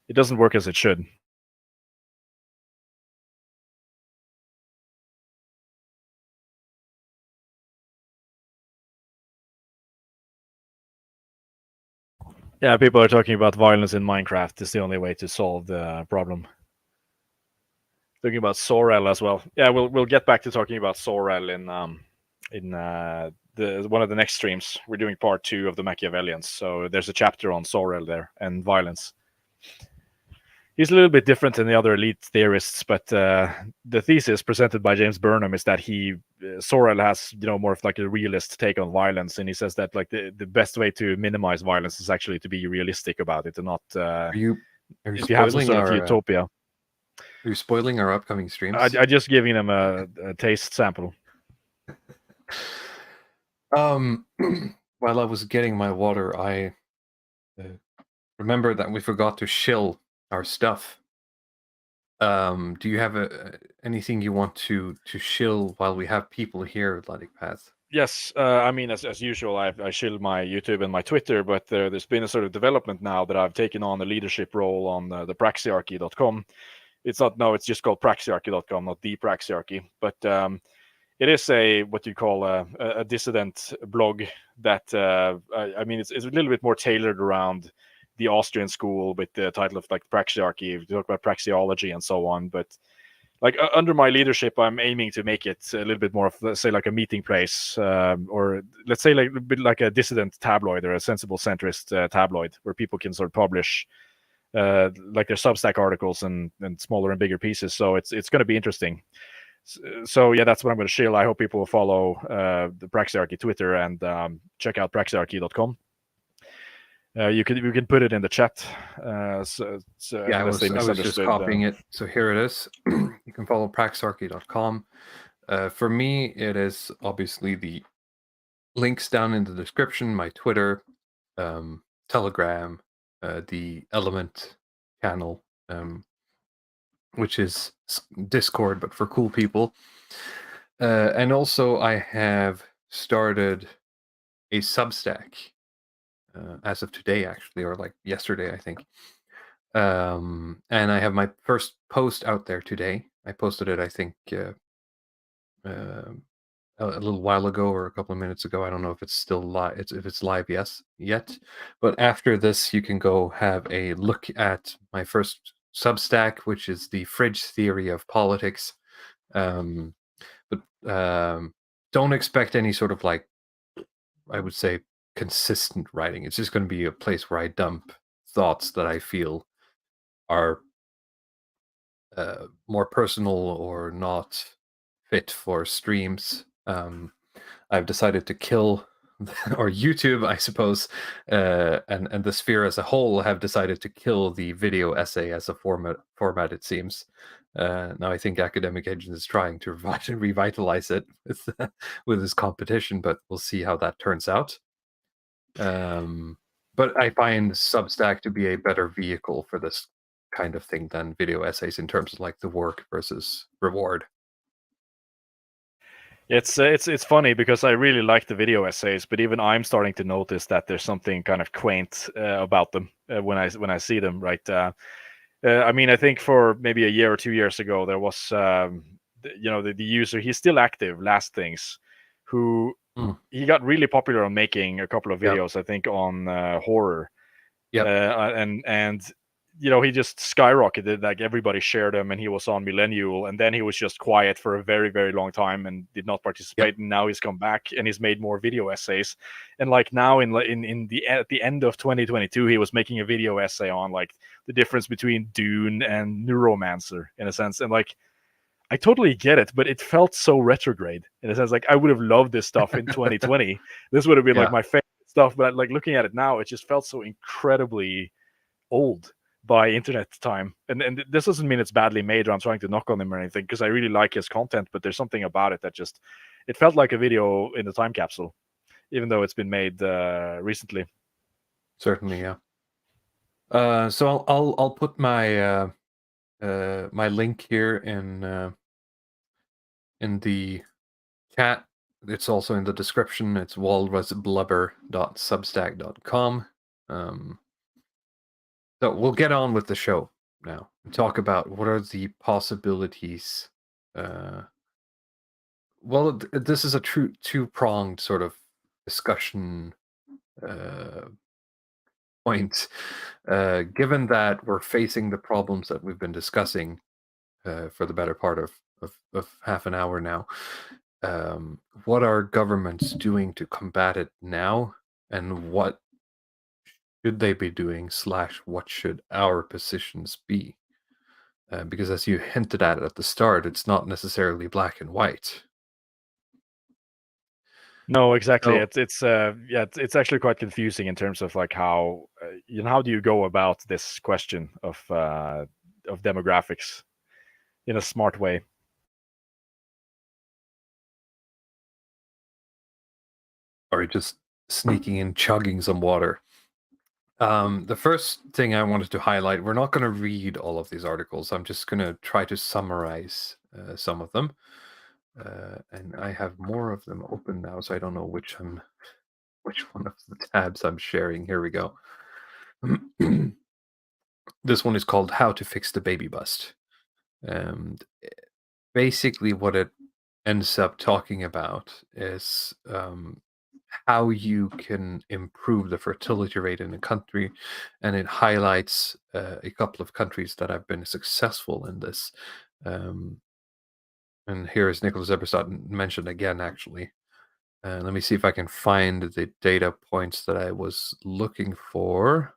It doesn't work as it should. Yeah, people are talking about violence in Minecraft is the only way to solve the problem. Talking about Sorel as well. Yeah, we'll get back to talking about Sorel in one of the next streams. We're doing part 2 of the Machiavellians, so there's a chapter on Sorel there and violence. He's a little bit different than the other elite theorists, but the thesis presented by James Burnham is that Sorel has more of a realist take on violence, and he says that the best way to minimize violence is actually to be realistic about it and not. Are you if you have some sort of utopia? Are you spoiling our upcoming streams? I just giving them a taste sample. While I was getting my water, I remembered that we forgot to shill our stuff. Do you have anything you want to shill while we have people here at Luddic Path? Yes, I mean, as usual, I shill my YouTube and my Twitter, but there's been a sort of development now that I've taken on a leadership role on the praxiarchy.com. It's just called praxiarchy.com, not the praxiarchy, but it is what you call a dissident blog that I mean, it's a little bit more tailored around the Austrian school, with the title of praxiarchy. We talk about praxeology and so on, but under my leadership, I'm aiming to make it a little bit more of, let's say, a meeting place, or let's say a bit like a dissident tabloid or a sensible centrist tabloid, where people can sort of publish like their Substack articles and smaller and bigger pieces. So it's going to be interesting. So yeah, that's what I'm going to share. I hope people will follow the Praxearchy Twitter and check out praxearchy.com. You can put it in the chat. Yeah, I was just copying it. So here it is. You can follow praxearchy.com. For me, it is obviously the links down in the description, my Twitter, Telegram, the Element channel, which is Discord, but for cool people. And also I have started a Substack as of today, actually, or like yesterday, I think. And I have my first post out there today. I posted it, I think, a little while ago or a couple of minutes ago. I don't know if it's still live. If it's live, yet. But after this, you can go have a look at my first Substack, which is the Fridge Theory of Politics. But don't expect any sort of, like, I would say, consistent writing. It's just going to be a place where I dump thoughts that I feel are more personal or not fit for streams. I've decided to kill, or YouTube, I suppose, and the sphere as a whole have decided to kill the video essay as a format, it seems. Now I think Academic Agent is trying to revitalize it with his competition, but we'll see how that turns out. But I find Substack to be a better vehicle for this kind of thing than video essays in terms of like the work versus reward. It's funny because I really like the video essays, but even I'm starting to notice that there's something kind of quaint about them when I see them. Right? I mean, I think for maybe a year or 2 years ago, there was the user. He's still active. Last Things, who he got really popular on making a couple of videos. I think on horror. And he just skyrocketed. Like everybody shared him, and he was on Millennial, and then he was just quiet for a very, very long time and did not participate. And now he's come back and he's made more video essays. And like now at the end of 2022, he was making a video essay on like the difference between Dune and Neuromancer in a sense. And like I totally get it, but it felt so retrograde in a sense. Like I would have loved this stuff in 2020. This would have been like my favorite stuff. But like looking at it now, it just felt so incredibly old by internet time. And this doesn't mean it's badly made or I'm trying to knock on him or anything, because I really like his content, but there's something about it that just, it felt like a video in the time capsule, even though it's been made recently. Certainly, yeah. So I'll put my my link here in the chat. It's also in the description. It's walrusblubber.substack.com. So we'll get on with the show now and talk about what are the possibilities. Well, this is a true two-pronged sort of discussion point. Given that we're facing the problems that we've been discussing for the better part of half an hour now, what are governments doing to combat it now, and what should they be doing / what should our positions be? Because as you hinted at the start, it's not necessarily black and white. No, exactly. So, it's actually quite confusing in terms of like how how do you go about this question of demographics in a smart way? Sorry, just sneaking in, chugging some water. The first thing I wanted to highlight, we're not going to read all of these articles. I'm just going to try to summarize some of them. And I have more of them open now, so I don't know which one of the tabs I'm sharing. Here we go. This one is called How to Fix the Baby Bust. And basically what it ends up talking about is how you can improve the fertility rate in a country, and it highlights a couple of countries that have been successful in this. And here is Nicholas Eberstadt mentioned again, actually. Let me see if I can find the data points that I was looking for.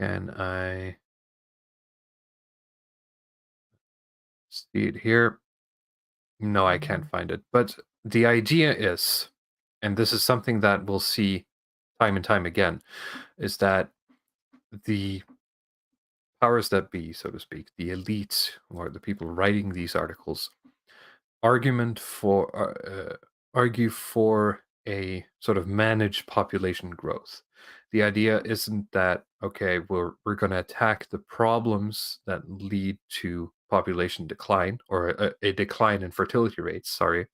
Can I see it here? No, I can't find it. But the idea is, and this is something that we'll see time and time again, is that the powers that be, so to speak, the elites or the people writing these articles, argue for a sort of managed population growth. The idea isn't that, okay, we're going to attack the problems that lead to population decline or a decline in fertility rates, sorry.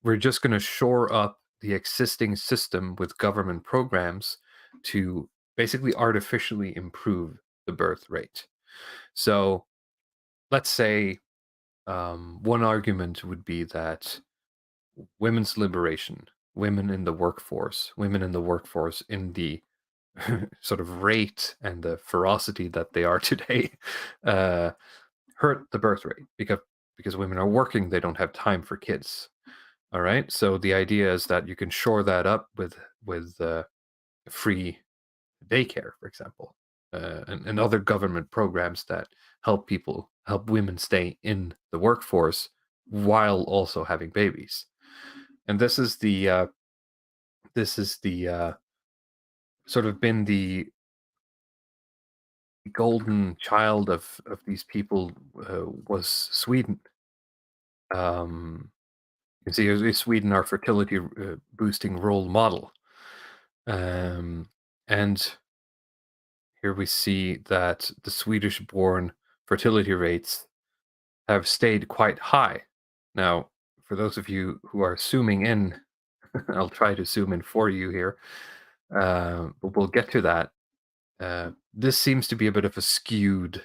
We're just going to shore up the existing system with government programs to basically artificially improve the birth rate. So let's say one argument would be that women's liberation, women in the workforce in the sort of rate and the ferocity that they are today hurt the birth rate because women are working, they don't have time for kids. All right, so the idea is that you can shore that up with free daycare, for example, and other government programs that help women stay in the workforce while also having babies. And this is the sort of been the golden child of these people was Sweden. You can see Sweden, our fertility boosting role model. And here we see that the Swedish-born fertility rates have stayed quite high. Now, for those of you who are zooming in, I'll try to zoom in for you here, but we'll get to that. This seems to be a bit of a skewed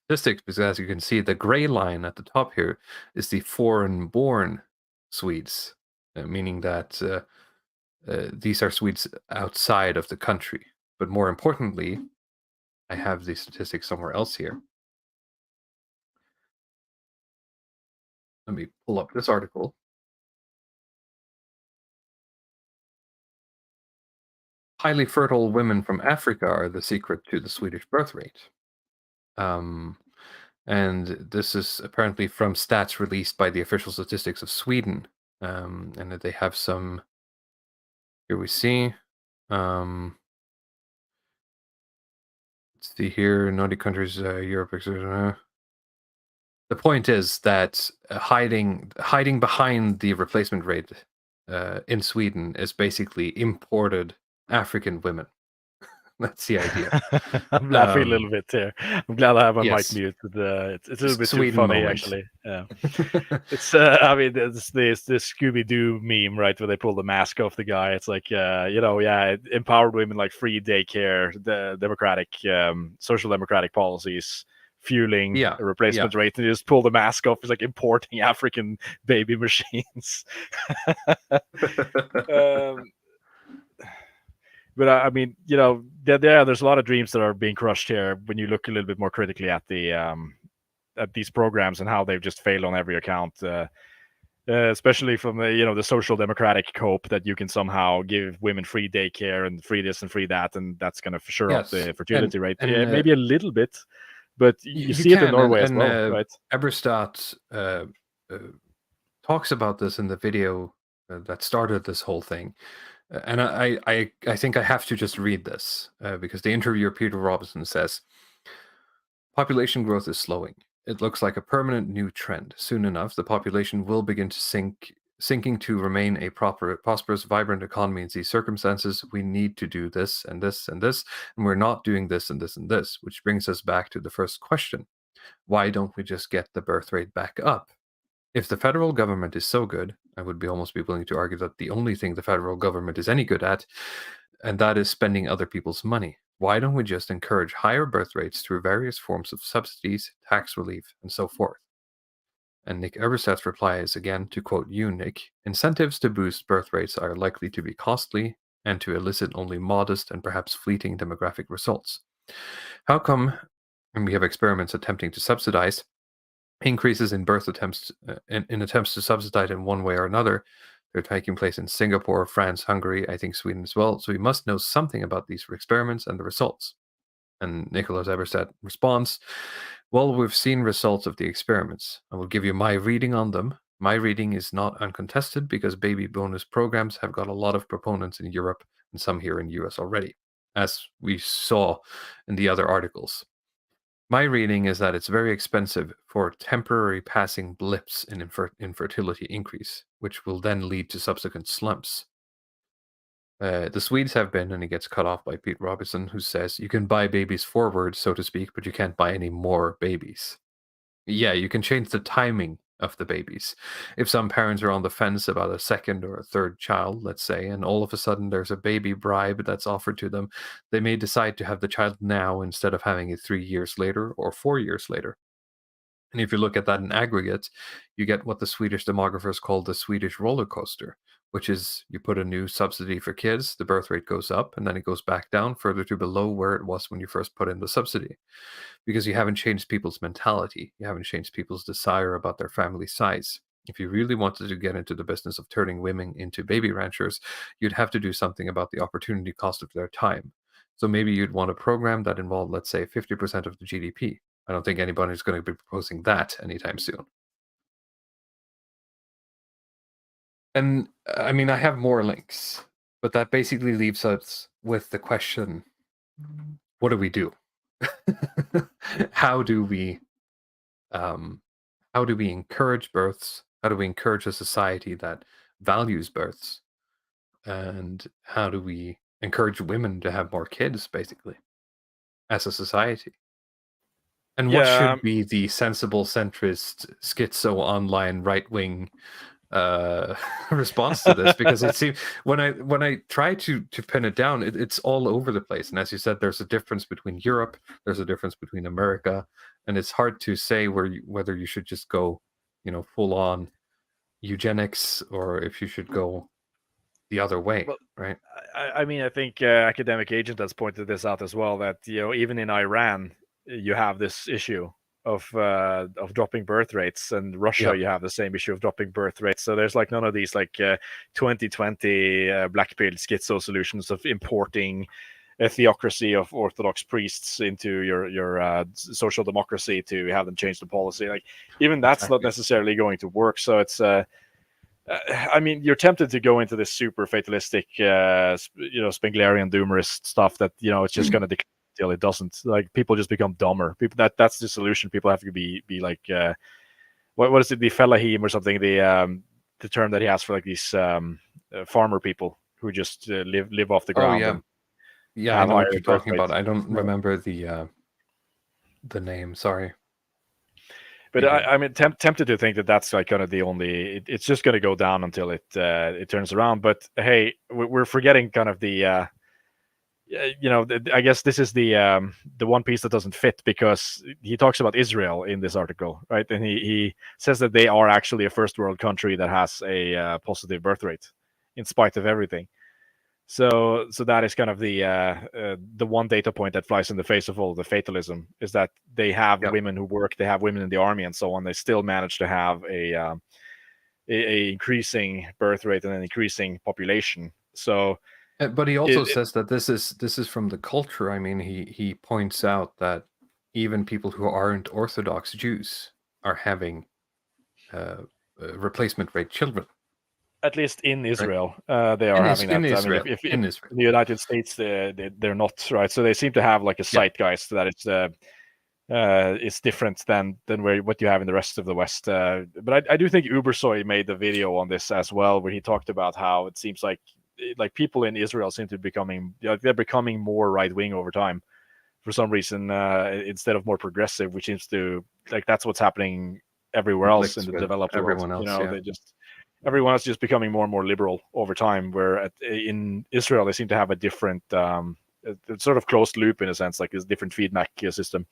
statistics because, as you can see, the gray line at the top here is the foreign-born Swedes, meaning that these are Swedes outside of the country. But more importantly, I have the statistics somewhere else here. Let me pull up this article. Highly fertile women from Africa are the secret to the Swedish birth rate. And this is apparently from stats released by the official statistics of Sweden. And they have some, here we see, let's see here, Nordic countries, Europe, etc. The point is that hiding behind the replacement rate in Sweden is basically imported African women. That's the idea. I'm laughing a little bit here. I'm glad I have my mic muted. It's a little bit Sweden too funny, moment. Actually. Yeah. It's I mean, it's this Scooby-Doo meme, right, where they pull the mask off the guy. It's like, empowered women, like free daycare, the democratic, social democratic policies fueling a replacement rate, and you just pull the mask off. It's like importing African baby machines. But I mean, there's a lot of dreams that are being crushed here when you look a little bit more critically at the at these programs and how they've just failed on every account. Especially from the social democratic hope that you can somehow give women free daycare and free this and free that, and that's going to shore up the fertility rate. And maybe a little bit, but you see it in Norway as well, right? Eberstadt talks about this in the video that started this whole thing. And I think I have to just read this because the interviewer, Peter Robinson, says, population growth is slowing. It looks like a permanent new trend. Soon enough, the population will begin to sinking to remain a prosperous, vibrant economy in these circumstances. We need to do this and this and this, and we're not doing this and this and this, which brings us back to the first question. Why don't we just get the birth rate back up? If the federal government is so good, I would almost be willing to argue that the only thing the federal government is any good at, and that is spending other people's money. Why don't we just encourage higher birth rates through various forms of subsidies, tax relief, and so forth? And Nick Eberstadt's reply is, again, to quote you, Nick, incentives to boost birth rates are likely to be costly and to elicit only modest and perhaps fleeting demographic results. How come, and we have experiments attempting to subsidize increases in birth attempts in attempts to subsidize in one way or another, They're taking place in Singapore, France, Hungary, I think Sweden as well. So we must know something about these experiments and the results. And Nicholas Eberstadt responds, well, we've seen results of the experiments. I will give you my reading on them. My reading is not uncontested because baby bonus programs have got a lot of proponents in Europe and some here in the US already, as we saw in the other articles. My reading is that it's very expensive for temporary passing blips in infertility increase, which will then lead to subsequent slumps. The Swedes have been, and he gets cut off by Pete Robinson, who says, you can buy babies forward, so to speak, but you can't buy any more babies. Yeah, you can change the timing of the babies. If some parents are on the fence about a second or a third child, let's say, and all of a sudden there's a baby bribe that's offered to them, they may decide to have the child now instead of having it 3 years later or 4 years later. And if you look at that in aggregate, you get what the Swedish demographers call the Swedish roller coaster, which is you put a new subsidy for kids, the birth rate goes up, and then it goes back down further to below where it was when you first put in the subsidy. Because you haven't changed people's mentality. You haven't changed people's desire about their family size. If you really wanted to get into the business of turning women into baby ranchers, you'd have to do something about the opportunity cost of their time. So maybe you'd want a program that involved, let's say, 50% of the GDP. I don't think anybody's going to be proposing that anytime soon. And I mean, I have more links, but that basically leaves us with the question, what do we do? How do we encourage births? How do we encourage a society that values births? And how do we encourage women to have more kids, basically, as a society? And what should be the sensible, centrist, schizo online right-wing response to this? Because it seems when I try to pin it down, it's all over the place. And as you said, there's a difference between Europe, there's a difference between America, and it's hard to say whether you should just go, full on eugenics or if you should go the other way, right? I mean, I think academic agent has pointed this out as well, that even in Iran you have this issue of dropping birth rates, and Russia you have the same issue of dropping birth rates. So there's like none of these 2020 black pill schizo solutions of importing a theocracy of Orthodox priests into your social democracy to have them change the policy. Like even that's not necessarily going to work. So it's I mean, you're tempted to go into this super fatalistic Spenglerian doomerist stuff that it's just going to decline until it doesn't. Like people just become dumber. That's the solution. People have to be like what is it, the fellahim or something, the term that he has for like these farmer people who just live off the ground. I know what you're talking about. I don't remember the name, sorry. But I mean, tempted to think that that's like kind of the only. It's just going to go down until it turns around. But hey, we're forgetting kind of the. I guess this is the one piece that doesn't fit, because he talks about Israel in this article, right? And he says that they are actually a first world country that has a positive birth rate in spite of everything. So that is kind of the one data point that flies in the face of all the fatalism, is that they have women who work, they have women in the army and so on. They still manage to have a increasing birth rate and an increasing population. So, but he also says that this is from the culture. I mean, he points out that even people who aren't Orthodox Jews are having replacement rate children. At least in Israel, they are having that. Israel. I mean, if in the United States, they're not, right. So they seem to have like a zeitgeist that it's different than what you have in the rest of the West. But I do think Ubersoy made the video on this as well, where he talked about how it seems like people in Israel seem to be they're becoming more right wing over time for some reason, instead of more progressive, which seems to that's what's happening everywhere else in the developed world. Everyone else just becoming more and more liberal over time, where in Israel they seem to have a different sort of closed loop in a sense, like this different feedback system,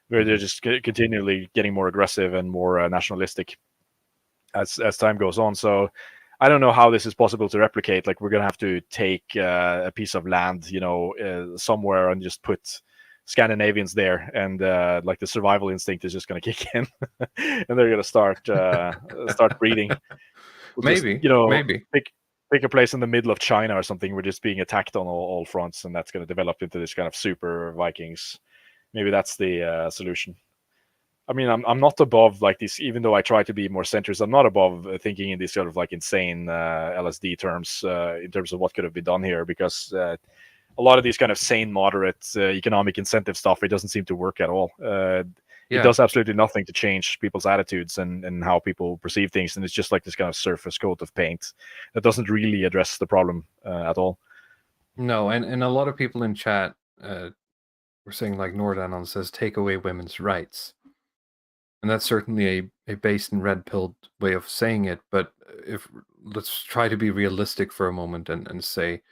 where they're just continually getting more aggressive and more nationalistic as time goes on. So I don't know how this is possible to replicate. Like we're going to have to take a piece of land, somewhere and just put Scandinavians there, and like the survival instinct is just going to kick in and they're going to start breeding. maybe, pick a place in the middle of China or something. We're just being attacked on all fronts, and that's going to develop into this kind of super Vikings. Maybe that's the solution. I mean, I'm not above like this, even though I try to be more centrist. I'm not above thinking in these sort of like insane LSD terms in terms of what could have been done here, because a lot of these kind of sane, moderate economic incentive stuff, it doesn't seem to work at all. It does absolutely nothing to change people's attitudes and how people perceive things, and it's just like this kind of surface coat of paint that doesn't really address the problem at all. No, and a lot of people in chat were saying, like Nordanon says, take away women's rights. And that's certainly a based and red-pilled way of saying it, but let's try to be realistic for a moment and say,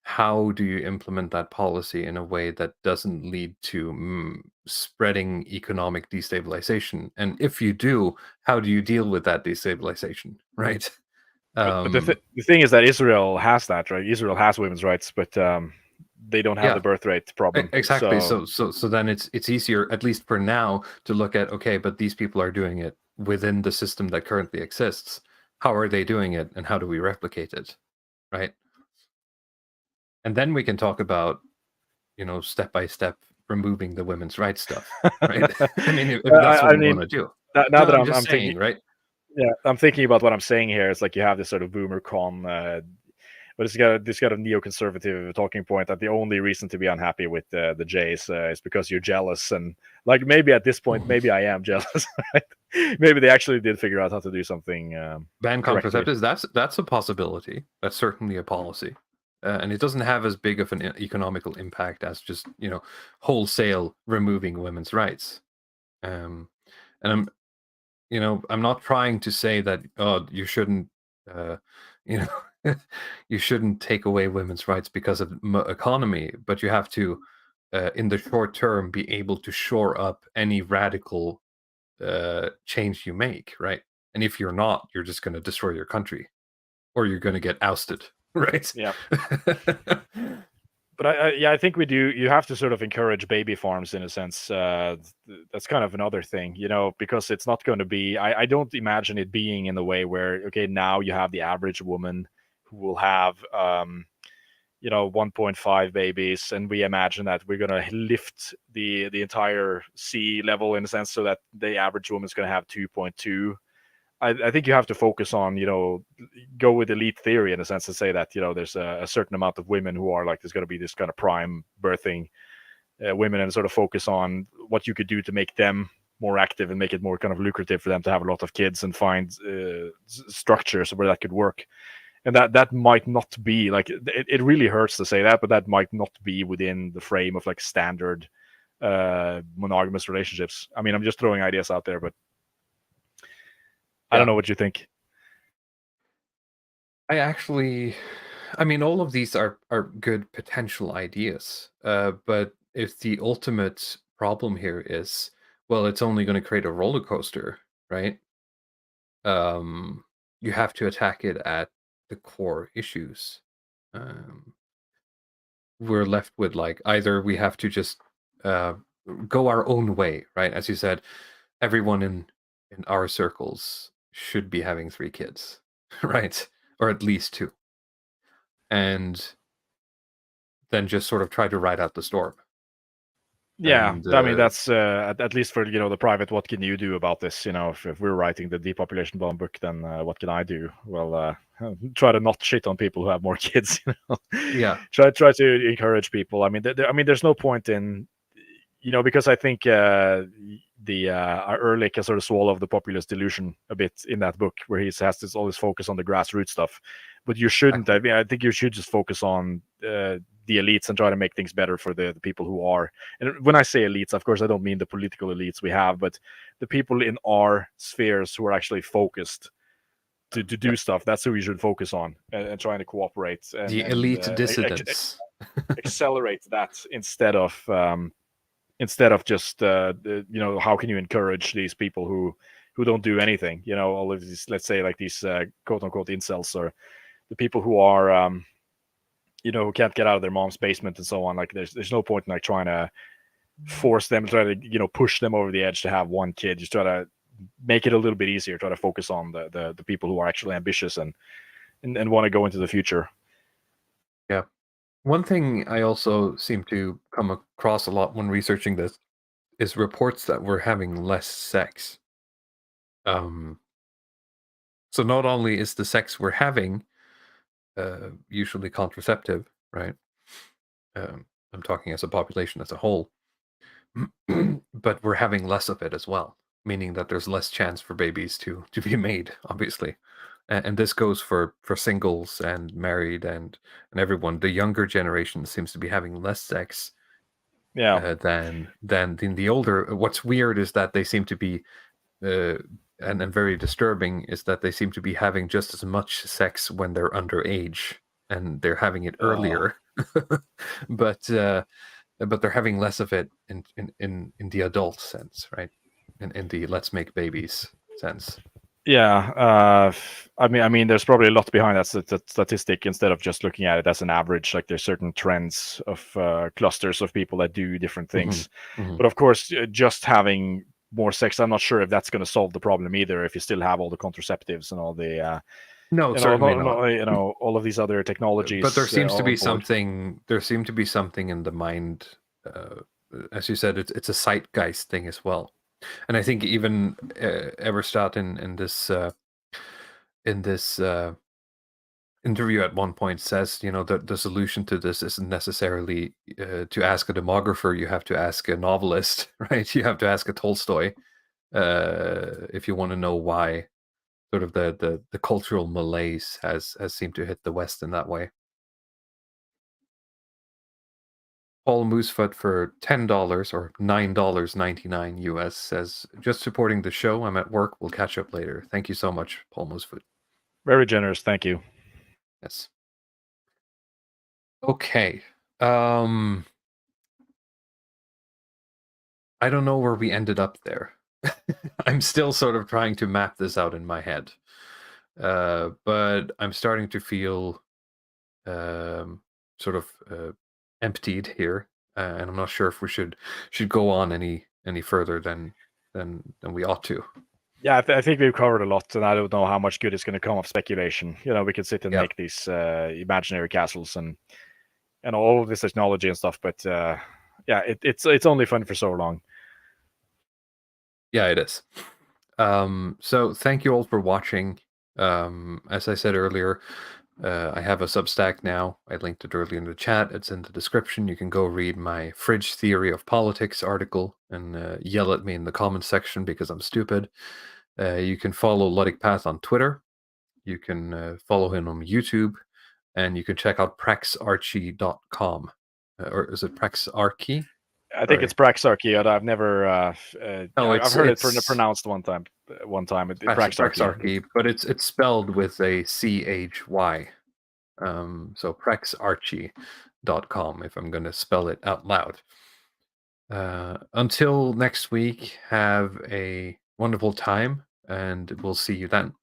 how do you implement that policy in a way that doesn't lead to spreading economic destabilization? And if you do, how do you deal with that destabilization, right? But the thing is that Israel has that, right? Israel has women's rights, but they don't have the birth rate problem. Exactly. So then it's easier, at least for now, to look at, okay, but these people are doing it within the system that currently exists. How are they doing it, and how do we replicate it, right? And then we can talk about, step by step removing the women's rights stuff, right? I mean, if that's what we want to do. Now that I'm saying, thinking, right? Yeah, I'm thinking about what I'm saying here. It's like you have this sort of boomer con, but it's got a neoconservative talking point that the only reason to be unhappy with the Jays is because you're jealous, and like maybe at this point, maybe I am jealous. Right? Maybe they actually did figure out how to do something. Ban contraceptives. That's a possibility. That's certainly a policy, and it doesn't have as big of an economical impact as just wholesale removing women's rights. And I'm not trying to say that you shouldn't you shouldn't take away women's rights because of economy, but you have to in the short term be able to shore up any radical change you make, right? And if you're not, you're just going to destroy your country, or you're going to get ousted, right? Yeah. But I think we do. You have to sort of encourage baby farms in a sense. That's kind of another thing, because it's not going to be. I don't imagine it being in the way where, okay, now you have the average woman who will have 1.5 babies, and we imagine that we're going to lift the entire sea level in a sense, so that the average woman is going to have 2.2. I think you have to focus on, go with elite theory in a sense, to say that, there's a certain amount of women who are like, there's going to be this kind of prime birthing women, and sort of focus on what you could do to make them more active and make it more kind of lucrative for them to have a lot of kids, and find structures where that could work. And that might not be like, it really hurts to say that, but that might not be within the frame of like standard monogamous relationships. I mean, I'm just throwing ideas out there, but I don't know what you think. I mean, all of these are good potential ideas, but if the ultimate problem here is, well, it's only going to create a roller coaster, right? You have to attack it at the core issues. We're left with like, either we have to just go our own way, right? As you said, everyone in our circles should be having 3 kids, right? Or at least 2. And then just sort of try to ride out the storm. Yeah, And, I mean, that's at least for the private. What can you do about this? If we're writing the depopulation bomb book, then what can I do? Well, try to not shit on people who have more kids. Yeah. Try to encourage people. I mean, there's no point in, because I think Ehrlich has sort of swallowed the populist delusion a bit in that book, where he has this always focus on the grassroots stuff. But you shouldn't. I mean, I think you should just focus on the elites and try to make things better for the people who are. And when I say elites, of course, I don't mean the political elites we have, but the people in our spheres who are actually focused to do stuff. That's who we should focus on, and trying to cooperate. The elite dissidents. Accelerate that instead of just how can you encourage these people who don't do anything? All of these, let's say, like these quote unquote incels, or the people who are who can't get out of their mom's basement and so on. Like there's no point in like trying to force them, try to push them over the edge to have one kid. Just try to make it a little bit easier. Try to focus on the people who are actually ambitious and want to go into the future. Yeah. One thing I also seem to come across a lot when researching this is reports that we're having less sex. So not only is the sex we're having usually contraceptive, right? I'm talking as a population as a whole, but we're having less of it as well, meaning that there's less chance for babies to be made, obviously. And this goes for singles and married and everyone. The younger generation seems to be having less sex than in the older. What's weird is that they seem to be and very disturbing is that they seem to be having just as much sex when they're underage, and they're having it earlier. But they're having less of it in the adult sense, right? In the let's make babies sense. Yeah, I mean, there's probably a lot behind that statistic. Instead of just looking at it as an average, like there's certain trends of clusters of people that do different things. But of course, just having more sex, I'm not sure if that's going to solve the problem either. If you still have all the contraceptives and all the no, certainly not. You know, all of these other technologies. But there seems to be something. There seemed to be something in the mind, as you said. It's a zeitgeist thing as well. And I think even Eberstadt in this interview at one point says, you know, that the solution to this isn't necessarily to ask a demographer. You have to ask a novelist, right? You have to ask a Tolstoy if you want to know why sort of the cultural malaise has seemed to hit the West in that way. Paul Moosefoot for $10 or $9.99 US says, just supporting the show. I'm at work. We'll catch up later. Thank you so much, Paul Moosefoot. Very generous. Thank you. Yes. Okay. I don't know where we ended up there. I'm still sort of trying to map this out in my head. But I'm starting to feel sort of emptied here, and I'm not sure if we should go on any further than we ought to. Yeah, I think we've covered a lot, and I don't know how much good is going to come of speculation. You know, we could sit and make these imaginary castles and all of this technology and stuff, but yeah, it's only fun for so long. Yeah, it is. So thank you all for watching. As I said earlier, I have a Substack now. I linked it earlier in the chat. It's in the description. You can go read my Fridge Theory of Politics article and yell at me in the comments section because I'm stupid. You can follow Luddic Path on Twitter. You can follow him on YouTube. And you can check out praxarchy.com. Or is it Praxarchy? I think it's Praxarchy. I've never. I've heard it pronounced one time. Praxarchy, but it's spelled with a CHY. So praxarchy.com. If I'm going to spell it out loud. Until next week, have a wonderful time, and we'll see you then.